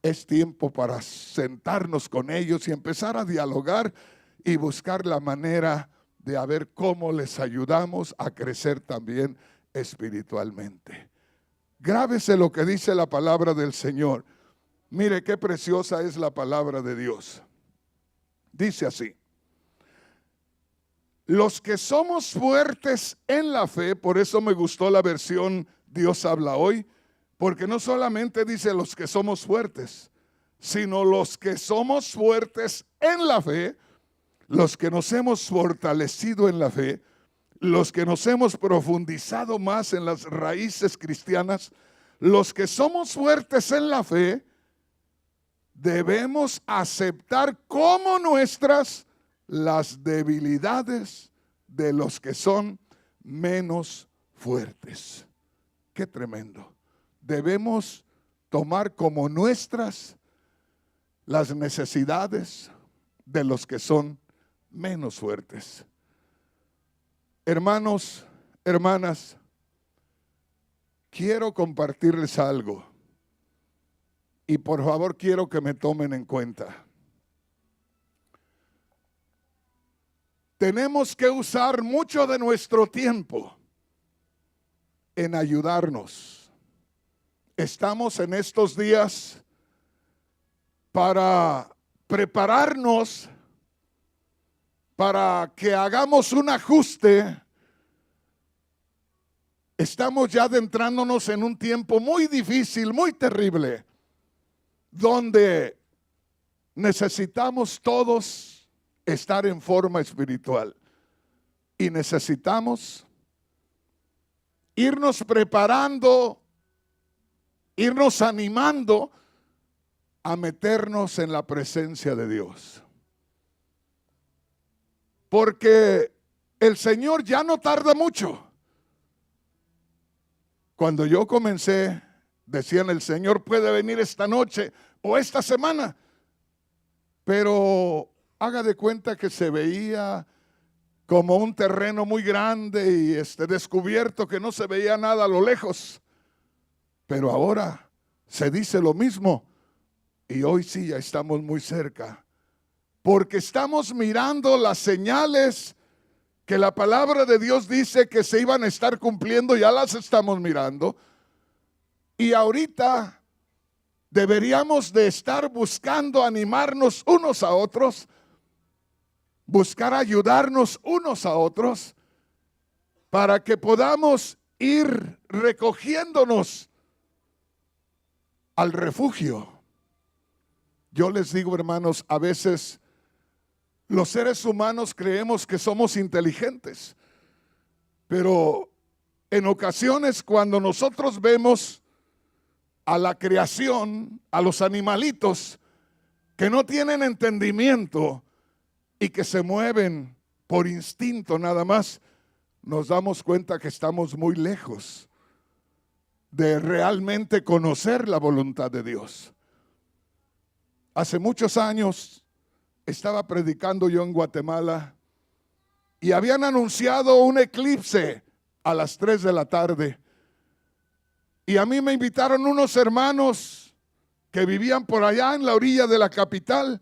es tiempo para sentarnos con ellos y empezar a dialogar y buscar la manera de a ver cómo les ayudamos a crecer también espiritualmente. Grábese lo que dice la palabra del Señor. Mire qué preciosa es la palabra de Dios. Dice así: los que somos fuertes en la fe, por eso me gustó la versión Dios habla hoy, porque no solamente dice los que somos fuertes, sino los que somos fuertes en la fe, los que nos hemos fortalecido en la fe, los que nos hemos profundizado más en las raíces cristianas, los que somos fuertes en la fe, debemos aceptar como nuestras las debilidades de los que son menos fuertes. Qué tremendo. Debemos tomar como nuestras las necesidades de los que son menos fuertes. Hermanos, hermanas, quiero compartirles algo y por favor quiero que me tomen en cuenta. Tenemos que usar mucho de nuestro tiempo en ayudarnos. Estamos en estos días para prepararnos para que hagamos un ajuste. Estamos ya adentrándonos en un tiempo muy difícil, muy terrible, donde necesitamos todos estar en forma espiritual y necesitamos irnos preparando, irnos animando a meternos en la presencia de Dios, porque el Señor ya no tarda mucho. Cuando yo comencé, decían el Señor puede venir esta noche o esta semana, pero haga de cuenta que se veía como un terreno muy grande y descubierto que no se veía nada a lo lejos. Pero ahora se dice lo mismo y hoy sí ya estamos muy cerca, porque estamos mirando las señales que la palabra de Dios dice que se iban a estar cumpliendo, ya las estamos mirando. Y ahorita deberíamos de estar buscando animarnos unos a otros, buscar ayudarnos unos a otros, para que podamos ir recogiéndonos al refugio. Yo les digo, hermanos, a veces los seres humanos creemos que somos inteligentes, pero en ocasiones cuando nosotros vemos a la creación, a los animalitos que no tienen entendimiento y que se mueven por instinto nada más, nos damos cuenta que estamos muy lejos de realmente conocer la voluntad de Dios. Hace muchos años estaba predicando yo en Guatemala y habían anunciado un eclipse a las 3 de la tarde. Y a mí me invitaron unos hermanos que vivían por allá en la orilla de la capital,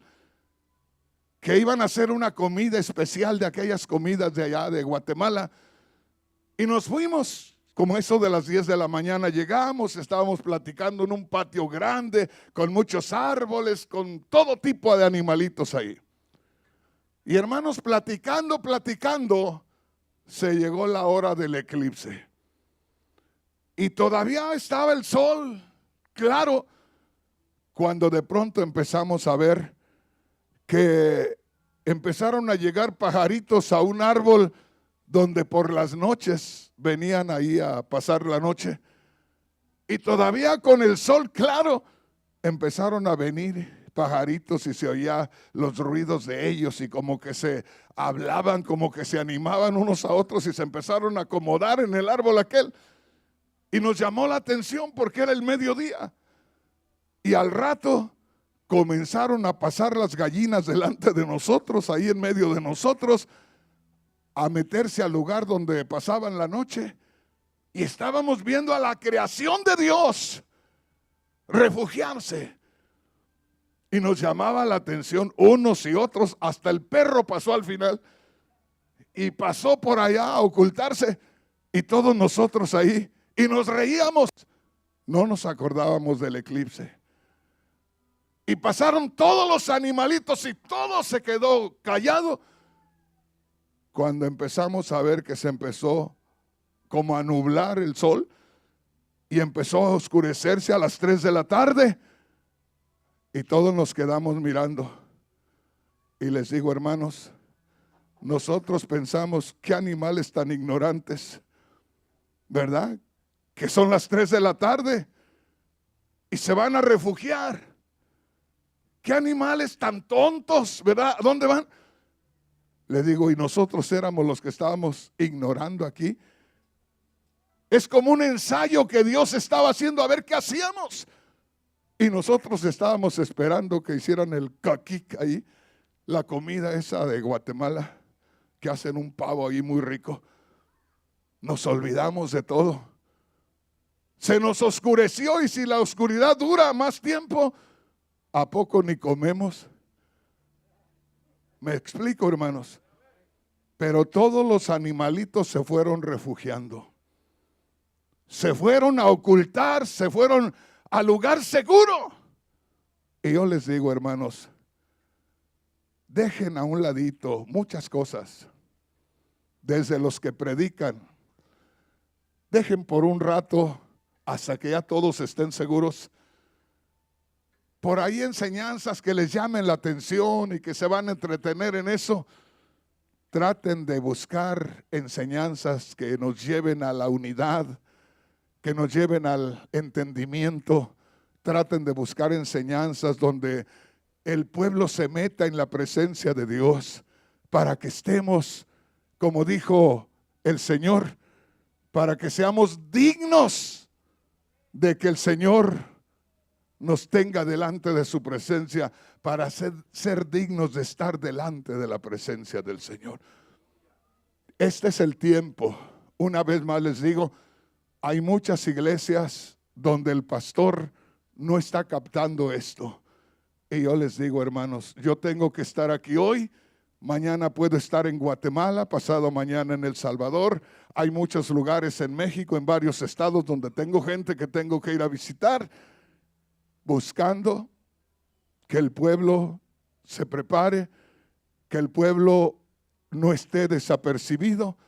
que iban a hacer una comida especial de aquellas comidas de allá de Guatemala. Y nos fuimos, como eso de las 10 de la mañana llegamos, estábamos platicando en un patio grande, con muchos árboles, con todo tipo de animalitos ahí. Y hermanos, platicando, se llegó la hora del eclipse. Y todavía estaba el sol claro, cuando de pronto empezamos a ver que empezaron a llegar pajaritos a un árbol donde por las noches venían ahí a pasar la noche. Y todavía con el sol claro empezaron a venir pajaritos y se oía los ruidos de ellos y como que se hablaban, como que se animaban unos a otros y se empezaron a acomodar en el árbol aquel. Y nos llamó la atención porque era el mediodía. Y al rato comenzaron a pasar las gallinas delante de nosotros, ahí en medio de nosotros, a meterse al lugar donde pasaban la noche. Y estábamos viendo a la creación de Dios refugiarse. Y nos llamaba la atención unos y otros, hasta el perro pasó al final y pasó por allá a ocultarse y todos nosotros ahí y nos reíamos, no nos acordábamos del eclipse. Y pasaron todos los animalitos y todo se quedó callado cuando empezamos a ver que se empezó como a nublar el sol y empezó a oscurecerse a las 3 de la tarde. Y todos nos quedamos mirando. Y les digo, hermanos, nosotros pensamos, qué animales tan ignorantes, ¿verdad? Que son las 3 de la tarde y se van a refugiar. Qué animales tan tontos, ¿verdad? ¿A dónde van? Le digo, y nosotros éramos los que estábamos ignorando aquí. Es como un ensayo que Dios estaba haciendo a ver qué hacíamos. Y nosotros estábamos esperando que hicieran el caquic ahí, la comida esa de Guatemala, que hacen un pavo ahí muy rico. Nos olvidamos de todo. Se nos oscureció y si la oscuridad dura más tiempo, ¿a poco ni comemos? Me explico, hermanos. Pero todos los animalitos se fueron refugiando. Se fueron a ocultar, se fueron al lugar seguro. Y yo les digo, hermanos, dejen a un ladito muchas cosas, desde los que predican. Dejen por un rato hasta que ya todos estén seguros. Por ahí enseñanzas que les llamen la atención y que se van a entretener en eso. Traten de buscar enseñanzas que nos lleven a la unidad, que nos lleven al entendimiento. Traten de buscar enseñanzas donde el pueblo se meta en la presencia de Dios para que estemos, como dijo el Señor, para que seamos dignos de que el Señor nos tenga delante de su presencia, para ser dignos de estar delante de la presencia del Señor. Este es el tiempo. Una vez más les digo, hay muchas iglesias donde el pastor no está captando esto. Y yo les digo, hermanos, yo tengo que estar aquí hoy. Mañana puedo estar en Guatemala, pasado mañana en El Salvador. Hay muchos lugares en México, en varios estados donde tengo gente que tengo que ir a visitar, buscando que el pueblo se prepare, que el pueblo no esté desapercibido.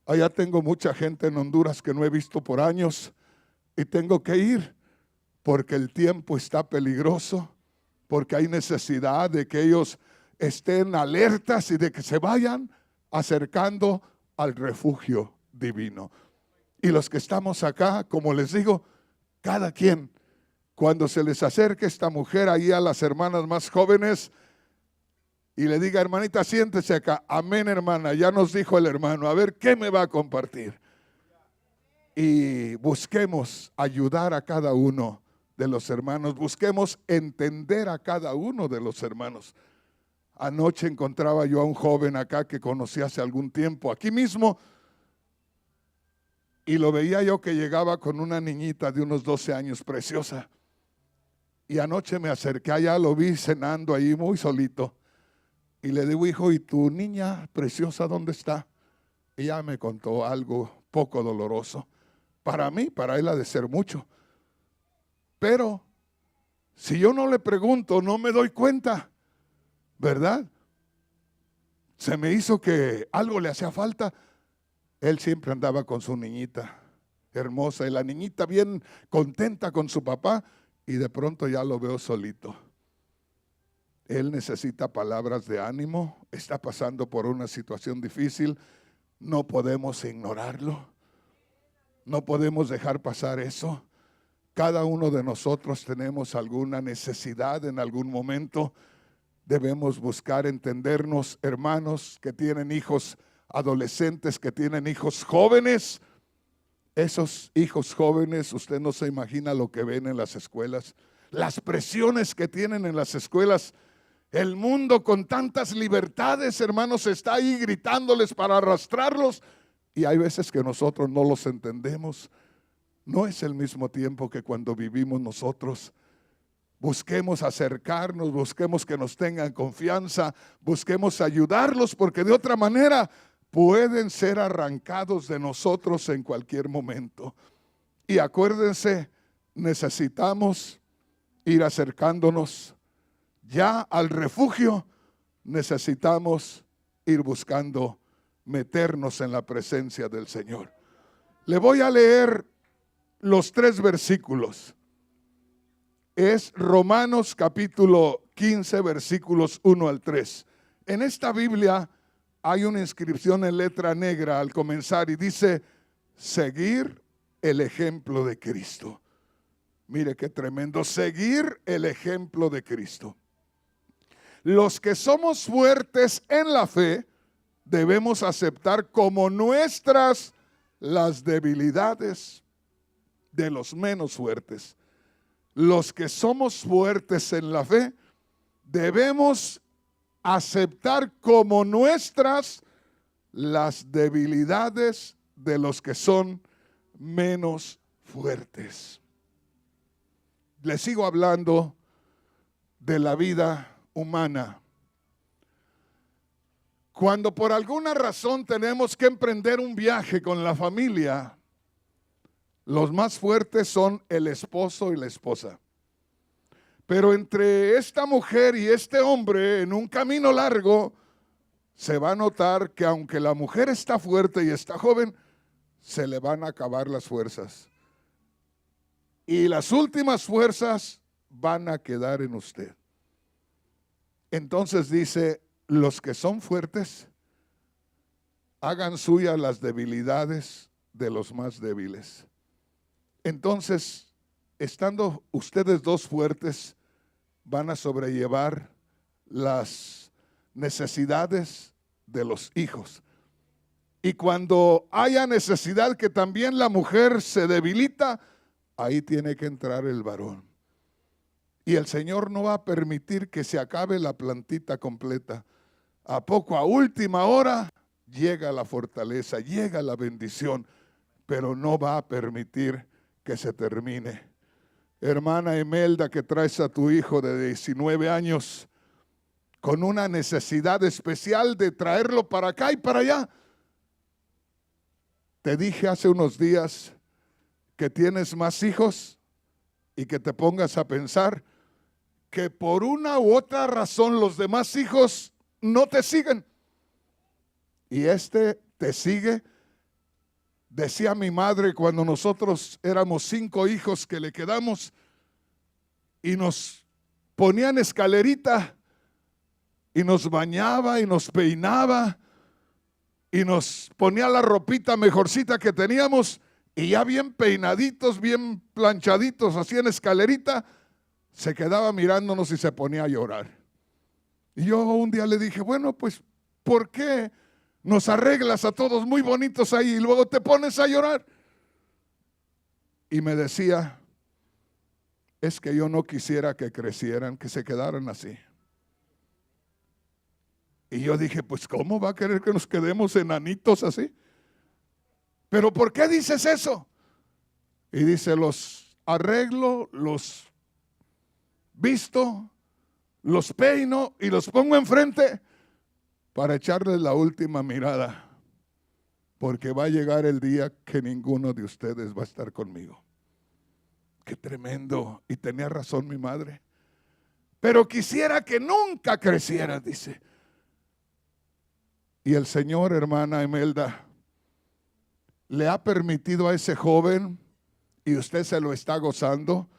Allá tengo mucha gente en Honduras que no he visto por años y tengo que ir porque el tiempo está peligroso, porque hay necesidad de que ellos estén alertas y de que se vayan acercando al refugio divino. Y los que estamos acá, como les digo, cada quien, cuando se les acerque esta mujer ahí a las hermanas más jóvenes y le diga, hermanita, siéntese acá. Amén, hermana, ya nos dijo el hermano, a ver, ¿qué me va a compartir? Y busquemos ayudar a cada uno de los hermanos, busquemos entender a cada uno de los hermanos. Anoche encontraba yo a un joven acá que conocí hace algún tiempo, aquí mismo, y lo veía yo que llegaba con una niñita de unos 12 años, preciosa. Y anoche me acerqué allá, lo vi cenando ahí muy solito. Y le digo, hijo, ¿y tu niña preciosa dónde está? Y ella me contó algo poco doloroso. Para mí, para él ha de ser mucho. Pero si yo no le pregunto, no me doy cuenta, ¿verdad? Se me hizo que algo le hacía falta. Él siempre andaba con su niñita hermosa y la niñita bien contenta con su papá y de pronto ya lo veo solito. Él necesita palabras de ánimo, está pasando por una situación difícil, no podemos ignorarlo, no podemos dejar pasar eso. Cada uno de nosotros tenemos alguna necesidad en algún momento. Debemos buscar entendernos, hermanos que tienen hijos adolescentes, que tienen hijos jóvenes. Esos hijos jóvenes, usted no se imagina lo que ven en las escuelas, las presiones que tienen en las escuelas. El mundo con tantas libertades, hermanos, está ahí gritándoles para arrastrarlos. Y hay veces que nosotros no los entendemos. No es el mismo tiempo que cuando vivimos nosotros. Busquemos acercarnos, busquemos que nos tengan confianza, busquemos ayudarlos, porque de otra manera pueden ser arrancados de nosotros en cualquier momento. Y acuérdense, necesitamos ir acercándonos ya al refugio, necesitamos ir buscando meternos en la presencia del Señor. Le voy a leer los 3 versículos. Es Romanos capítulo 15, versículos 1 al 3. En esta Biblia hay una inscripción en letra negra al comenzar y dice, seguir el ejemplo de Cristo. Mire qué tremendo, seguir el ejemplo de Cristo. Los que somos fuertes en la fe, debemos aceptar como nuestras las debilidades de los menos fuertes. Los que somos fuertes en la fe, debemos aceptar como nuestras las debilidades de los que son menos fuertes. Les sigo hablando de la vida humana. Cuando por alguna razón tenemos que emprender un viaje con la familia, los más fuertes son el esposo y la esposa. Pero entre esta mujer y este hombre, en un camino largo, se va a notar que aunque la mujer está fuerte y está joven, se le van a acabar las fuerzas. Y las últimas fuerzas van a quedar en usted. Entonces dice, los que son fuertes, hagan suyas las debilidades de los más débiles. Entonces, estando ustedes dos fuertes, van a sobrellevar las necesidades de los hijos. Y cuando haya necesidad que también la mujer se debilita, ahí tiene que entrar el varón. Y el Señor no va a permitir que se acabe la plantita completa. ¿A poco a última hora llega la fortaleza, llega la bendición, pero no va a permitir que se termine. Hermana Imelda, que traes a tu hijo de 19 años con una necesidad especial de traerlo para acá y para allá. Te dije hace unos días que tienes más hijos y que te pongas a pensar que por una u otra razón los demás hijos no te siguen. Y este te sigue. Decía mi madre cuando nosotros éramos 5 hijos que le quedamos y nos ponían escalerita y nos bañaba y nos peinaba y nos ponía la ropita mejorcita que teníamos y ya bien peinaditos, bien planchaditos, así en escalerita, se quedaba mirándonos y se ponía a llorar. Y yo un día le dije, bueno, pues, ¿por qué nos arreglas a todos muy bonitos ahí y luego te pones a llorar? Y me decía, es que yo no quisiera que crecieran, que se quedaran así. Y yo dije, pues ¿cómo va a querer que nos quedemos enanitos así? ¿Pero por qué dices eso? Y dice, los arreglo, los visto, los peino y los pongo enfrente para echarles la última mirada, porque va a llegar el día que ninguno de ustedes va a estar conmigo. Qué tremendo. Y tenía razón mi madre. Pero quisiera que nunca creciera, dice. Y el Señor, hermana Imelda, le ha permitido a ese joven, y usted se lo está gozando.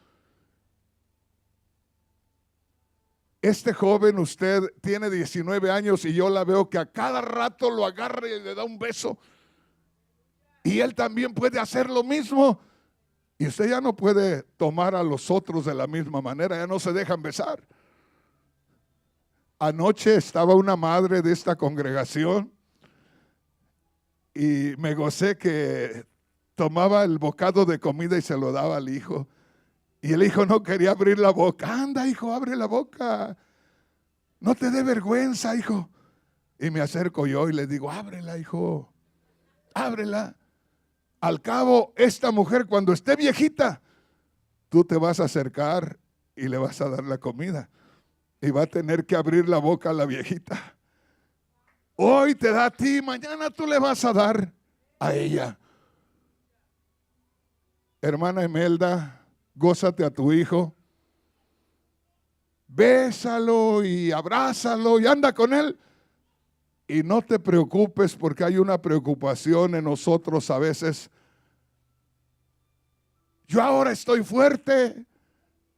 Este joven, usted tiene 19 años y yo la veo que a cada rato lo agarra y le da un beso. Y él también puede hacer lo mismo. Y usted ya no puede tomar a los otros de la misma manera, ya no se dejan besar. Anoche estaba una madre de esta congregación y me gocé que tomaba el bocado de comida y se lo daba al hijo. Y el hijo no quería abrir la boca. Anda, hijo, abre la boca. No te dé vergüenza, hijo. Y me acerco yo y le digo, ábrela, hijo. Ábrela. Al cabo, esta mujer cuando esté viejita, tú te vas a acercar y le vas a dar la comida. Y va a tener que abrir la boca a la viejita. Hoy te da a ti, mañana tú le vas a dar a ella. Hermana Imelda, gózate a tu hijo. Bésalo y abrázalo y anda con él. Y no te preocupes, porque hay una preocupación en nosotros a veces. Yo ahora estoy fuerte,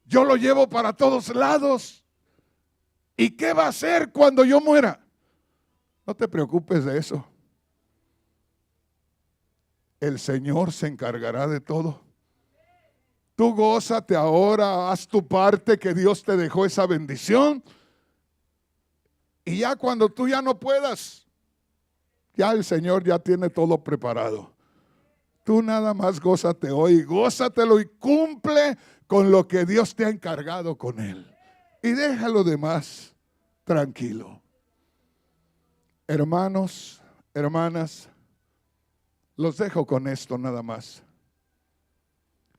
yo lo llevo para todos lados. ¿Y qué va a hacer cuando yo muera? No te preocupes de eso. El Señor se encargará de todo. Tú gózate ahora, haz tu parte, que Dios te dejó esa bendición. Y ya cuando tú ya no puedas, ya el Señor ya tiene todo preparado. Tú nada más gózate hoy, gózatelo y cumple con lo que Dios te ha encargado con Él. Y deja lo demás tranquilo. Hermanos, hermanas, los dejo con esto nada más.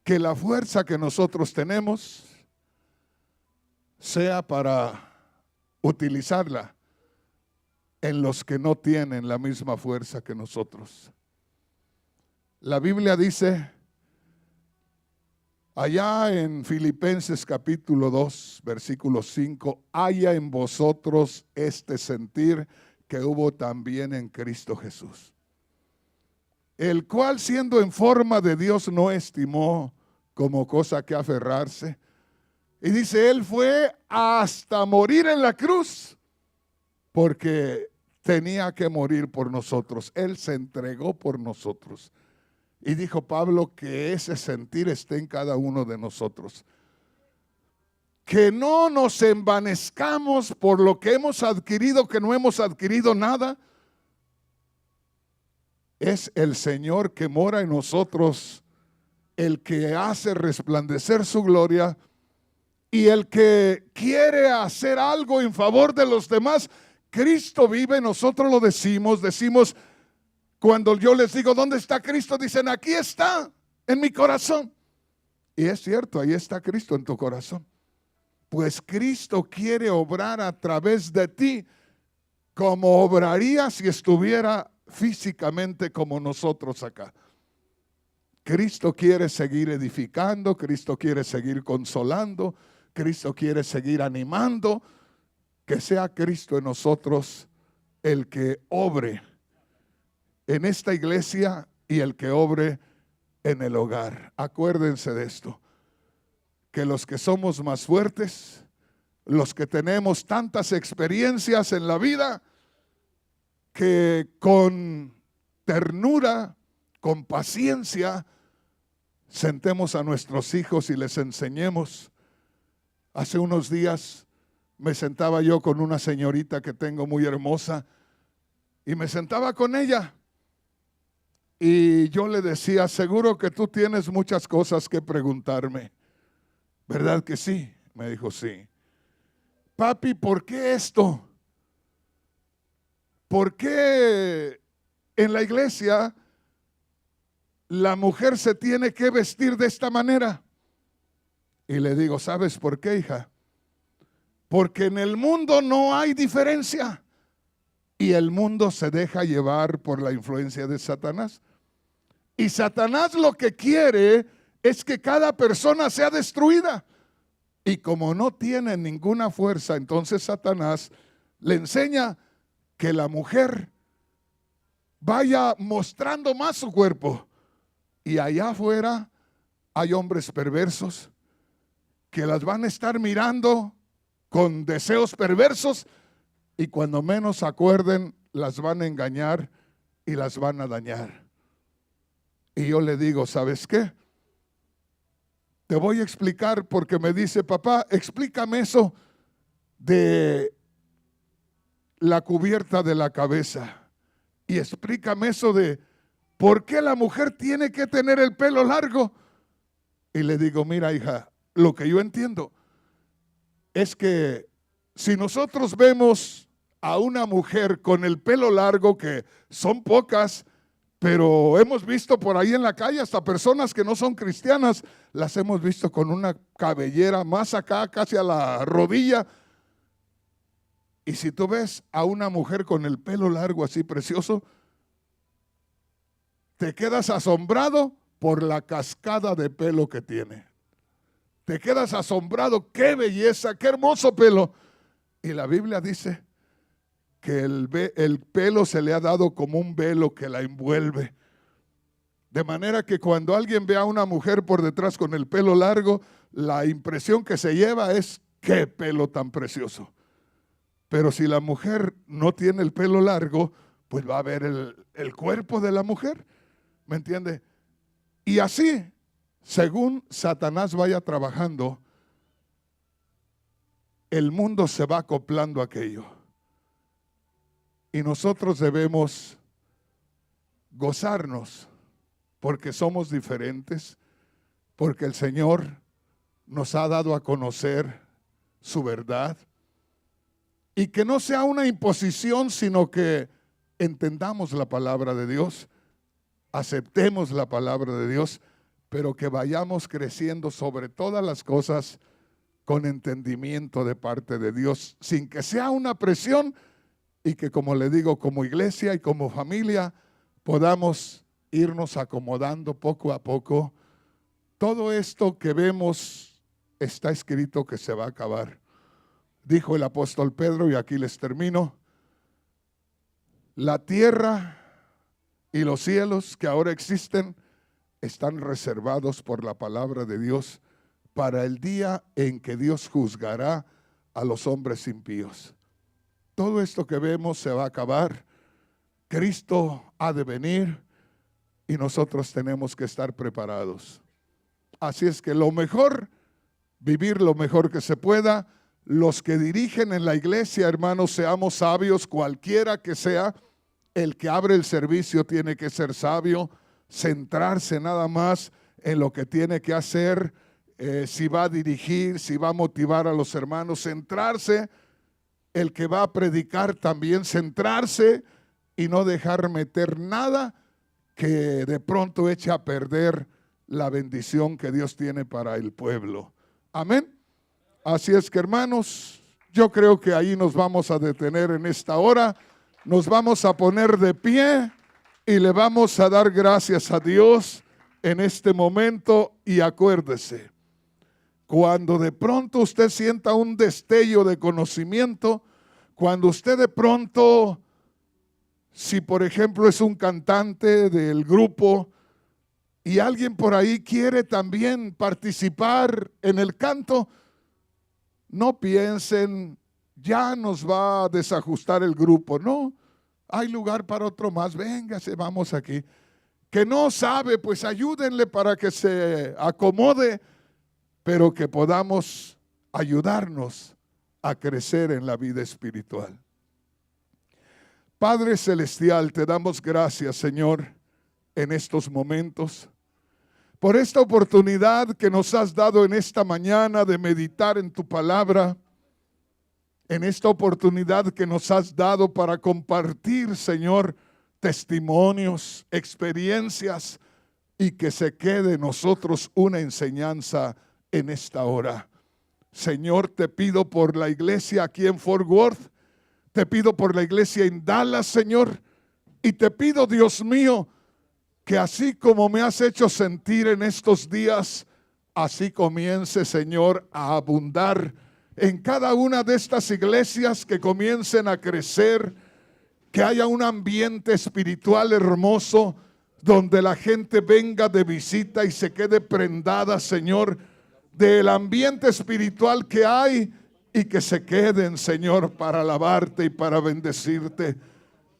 Que la fuerza que nosotros tenemos sea para utilizarla en los que no tienen la misma fuerza que nosotros. La Biblia dice allá en Filipenses capítulo 2, versículo 5, haya en vosotros este sentir que hubo también en Cristo Jesús, el cual siendo en forma de Dios no estimó como cosa que aferrarse. Y dice, Él fue hasta morir en la cruz, porque tenía que morir por nosotros. Él se entregó por nosotros. Y dijo Pablo que ese sentir esté en cada uno de nosotros. Que no nos envanezcamos por lo que hemos adquirido, que no hemos adquirido nada. Es el Señor que mora en nosotros, el que hace resplandecer su gloria y el que quiere hacer algo en favor de los demás Cristo vive, nosotros lo decimos, cuando yo les digo, ¿dónde está Cristo? Dicen, aquí está, en mi corazón. Y es cierto, ahí está Cristo en tu corazón. Pues Cristo quiere obrar a través de ti como obraría si estuviera físicamente como nosotros acá. Cristo quiere seguir edificando, Cristo quiere seguir consolando, Cristo quiere seguir animando. Que sea Cristo en nosotros el que obre en esta iglesia y el que obre en el hogar. Acuérdense de esto, que los que somos más fuertes, los que tenemos tantas experiencias en la vida, que con ternura, con paciencia, sentemos a nuestros hijos y les enseñemos. Hace unos días me sentaba yo con una señorita que tengo muy hermosa y me sentaba con ella y yo le decía, seguro que tú tienes muchas cosas que preguntarme. ¿Verdad que sí? Me dijo, sí. Papi, ¿por qué esto? ¿Por qué en la iglesia la mujer se tiene que vestir de esta manera? Y le digo, ¿sabes por qué, hija? Porque en el mundo no hay diferencia y el mundo se deja llevar por la influencia de Satanás. Y Satanás lo que quiere es que cada persona sea destruida. Y como no tiene ninguna fuerza, entonces Satanás le enseña que la mujer vaya mostrando más su cuerpo. Y allá afuera hay hombres perversos que las van a estar mirando con deseos perversos y cuando menos acuerden las van a engañar y las van a dañar. Y yo le digo, ¿sabes qué? Te voy a explicar porque me dice, papá, explícame eso de la cubierta de la cabeza y explícame eso de por qué la mujer tiene que tener el pelo largo. Y le digo, mira, hija, lo que yo entiendo es que si nosotros vemos a una mujer con el pelo largo, que son pocas, pero hemos visto por ahí en la calle hasta personas que no son cristianas, las hemos visto con una cabellera más acá, casi a la rodilla. Y si tú ves a una mujer con el pelo largo así precioso, te quedas asombrado por la cascada de pelo que tiene. Te quedas asombrado, qué belleza, qué hermoso pelo. Y la Biblia dice que el pelo se le ha dado como un velo que la envuelve. De manera que cuando alguien ve a una mujer por detrás con el pelo largo, la impresión que se lleva es, qué pelo tan precioso. Pero si la mujer no tiene el pelo largo, pues va a ver el cuerpo de la mujer. ¿Me entiende? Y así, según Satanás vaya trabajando, el mundo se va acoplando a aquello. Y nosotros debemos gozarnos porque somos diferentes, porque el Señor nos ha dado a conocer su verdad. Y que no sea una imposición, sino que entendamos la palabra de Dios, aceptemos la palabra de Dios, pero que vayamos creciendo sobre todas las cosas con entendimiento de parte de Dios, sin que sea una presión y que, como le digo, como iglesia y como familia podamos irnos acomodando poco a poco. Todo esto que vemos está escrito que se va a acabar. Dijo el apóstol Pedro, y aquí les termino, la tierra y los cielos que ahora existen están reservados por la palabra de Dios para el día en que Dios juzgará a los hombres impíos. Todo esto que vemos se va a acabar. Cristo ha de venir y nosotros tenemos que estar preparados. Así es que lo mejor, vivir lo mejor que se pueda. Los que dirigen en la iglesia, hermanos, seamos sabios, cualquiera que sea. El que abre el servicio tiene que ser sabio, centrarse nada más en lo que tiene que hacer, si va a dirigir, si va a motivar a los hermanos, centrarse el que va a predicar también centrarse y no dejar meter nada que de pronto eche a perder la bendición que Dios tiene para el pueblo. Amén. Así es que, hermanos, yo creo que ahí nos vamos a detener en esta hora. Nos vamos a poner de pie y le vamos a dar gracias a Dios en este momento. Y acuérdese, cuando de pronto usted sienta un destello de conocimiento, cuando usted de pronto, si por ejemplo es un cantante del grupo y alguien por ahí quiere también participar en el canto, no piensen, ya nos va a desajustar el grupo. No, hay lugar para otro más, véngase, vamos aquí. Que no sabe, pues ayúdenle para que se acomode, pero que podamos ayudarnos a crecer en la vida espiritual. Padre Celestial, te damos gracias, Señor, en estos momentos, por esta oportunidad que nos has dado en esta mañana de meditar en tu palabra, en esta oportunidad que nos has dado para compartir, Señor, testimonios, experiencias, y que se quede en nosotros una enseñanza en esta hora. Señor, te pido por la iglesia aquí en Fort Worth, te pido por la iglesia en Dallas, Señor, y te pido, Dios mío, que así como me has hecho sentir en estos días, así comience, Señor, a abundar en cada una de estas iglesias, que comiencen a crecer, que haya un ambiente espiritual hermoso, donde la gente venga de visita y se quede prendada, Señor, del ambiente espiritual que hay, y que se queden, Señor, para alabarte y para bendecirte.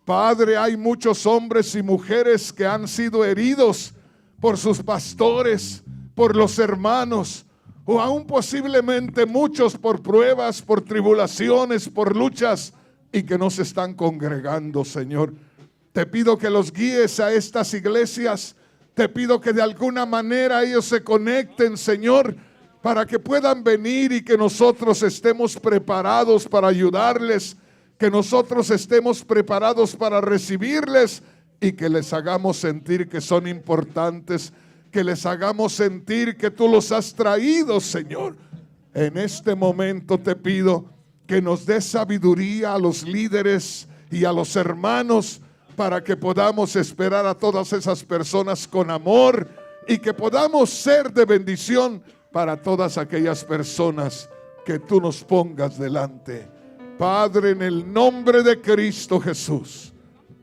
Padre, hay muchos hombres y mujeres que han sido heridos por sus pastores, por los hermanos, o aún posiblemente muchos por pruebas, por tribulaciones, por luchas, y que no se están congregando, Señor. Te pido que los guíes a estas iglesias. Te pido que de alguna manera ellos se conecten, Señor, para que puedan venir y que nosotros estemos preparados para ayudarles, que nosotros estemos preparados para recibirles, y que les hagamos sentir que son importantes, que les hagamos sentir que tú los has traído, Señor. En este momento te pido que nos des sabiduría a los líderes y a los hermanos, para que podamos esperar a todas esas personas con amor, y que podamos ser de bendición para todas aquellas personas que tú nos pongas delante. Padre, en el nombre de Cristo Jesús,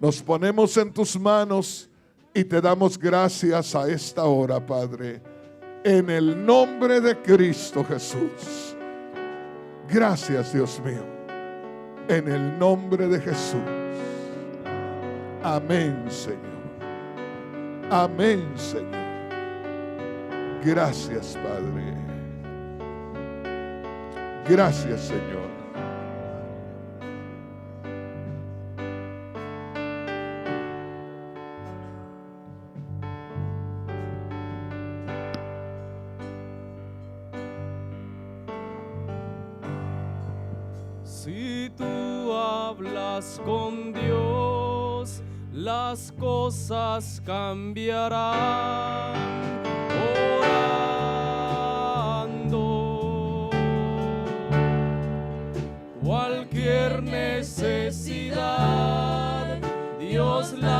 nos ponemos en tus manos y te damos gracias a esta hora, Padre, en el nombre de Cristo Jesús. Gracias, Dios mío, en el nombre de Jesús. Amén, Señor. Amén, Señor. Gracias, Padre. Gracias, Señor. Si tú hablas con Dios, las cosas cambiarán. Orando, cualquier necesidad, Dios la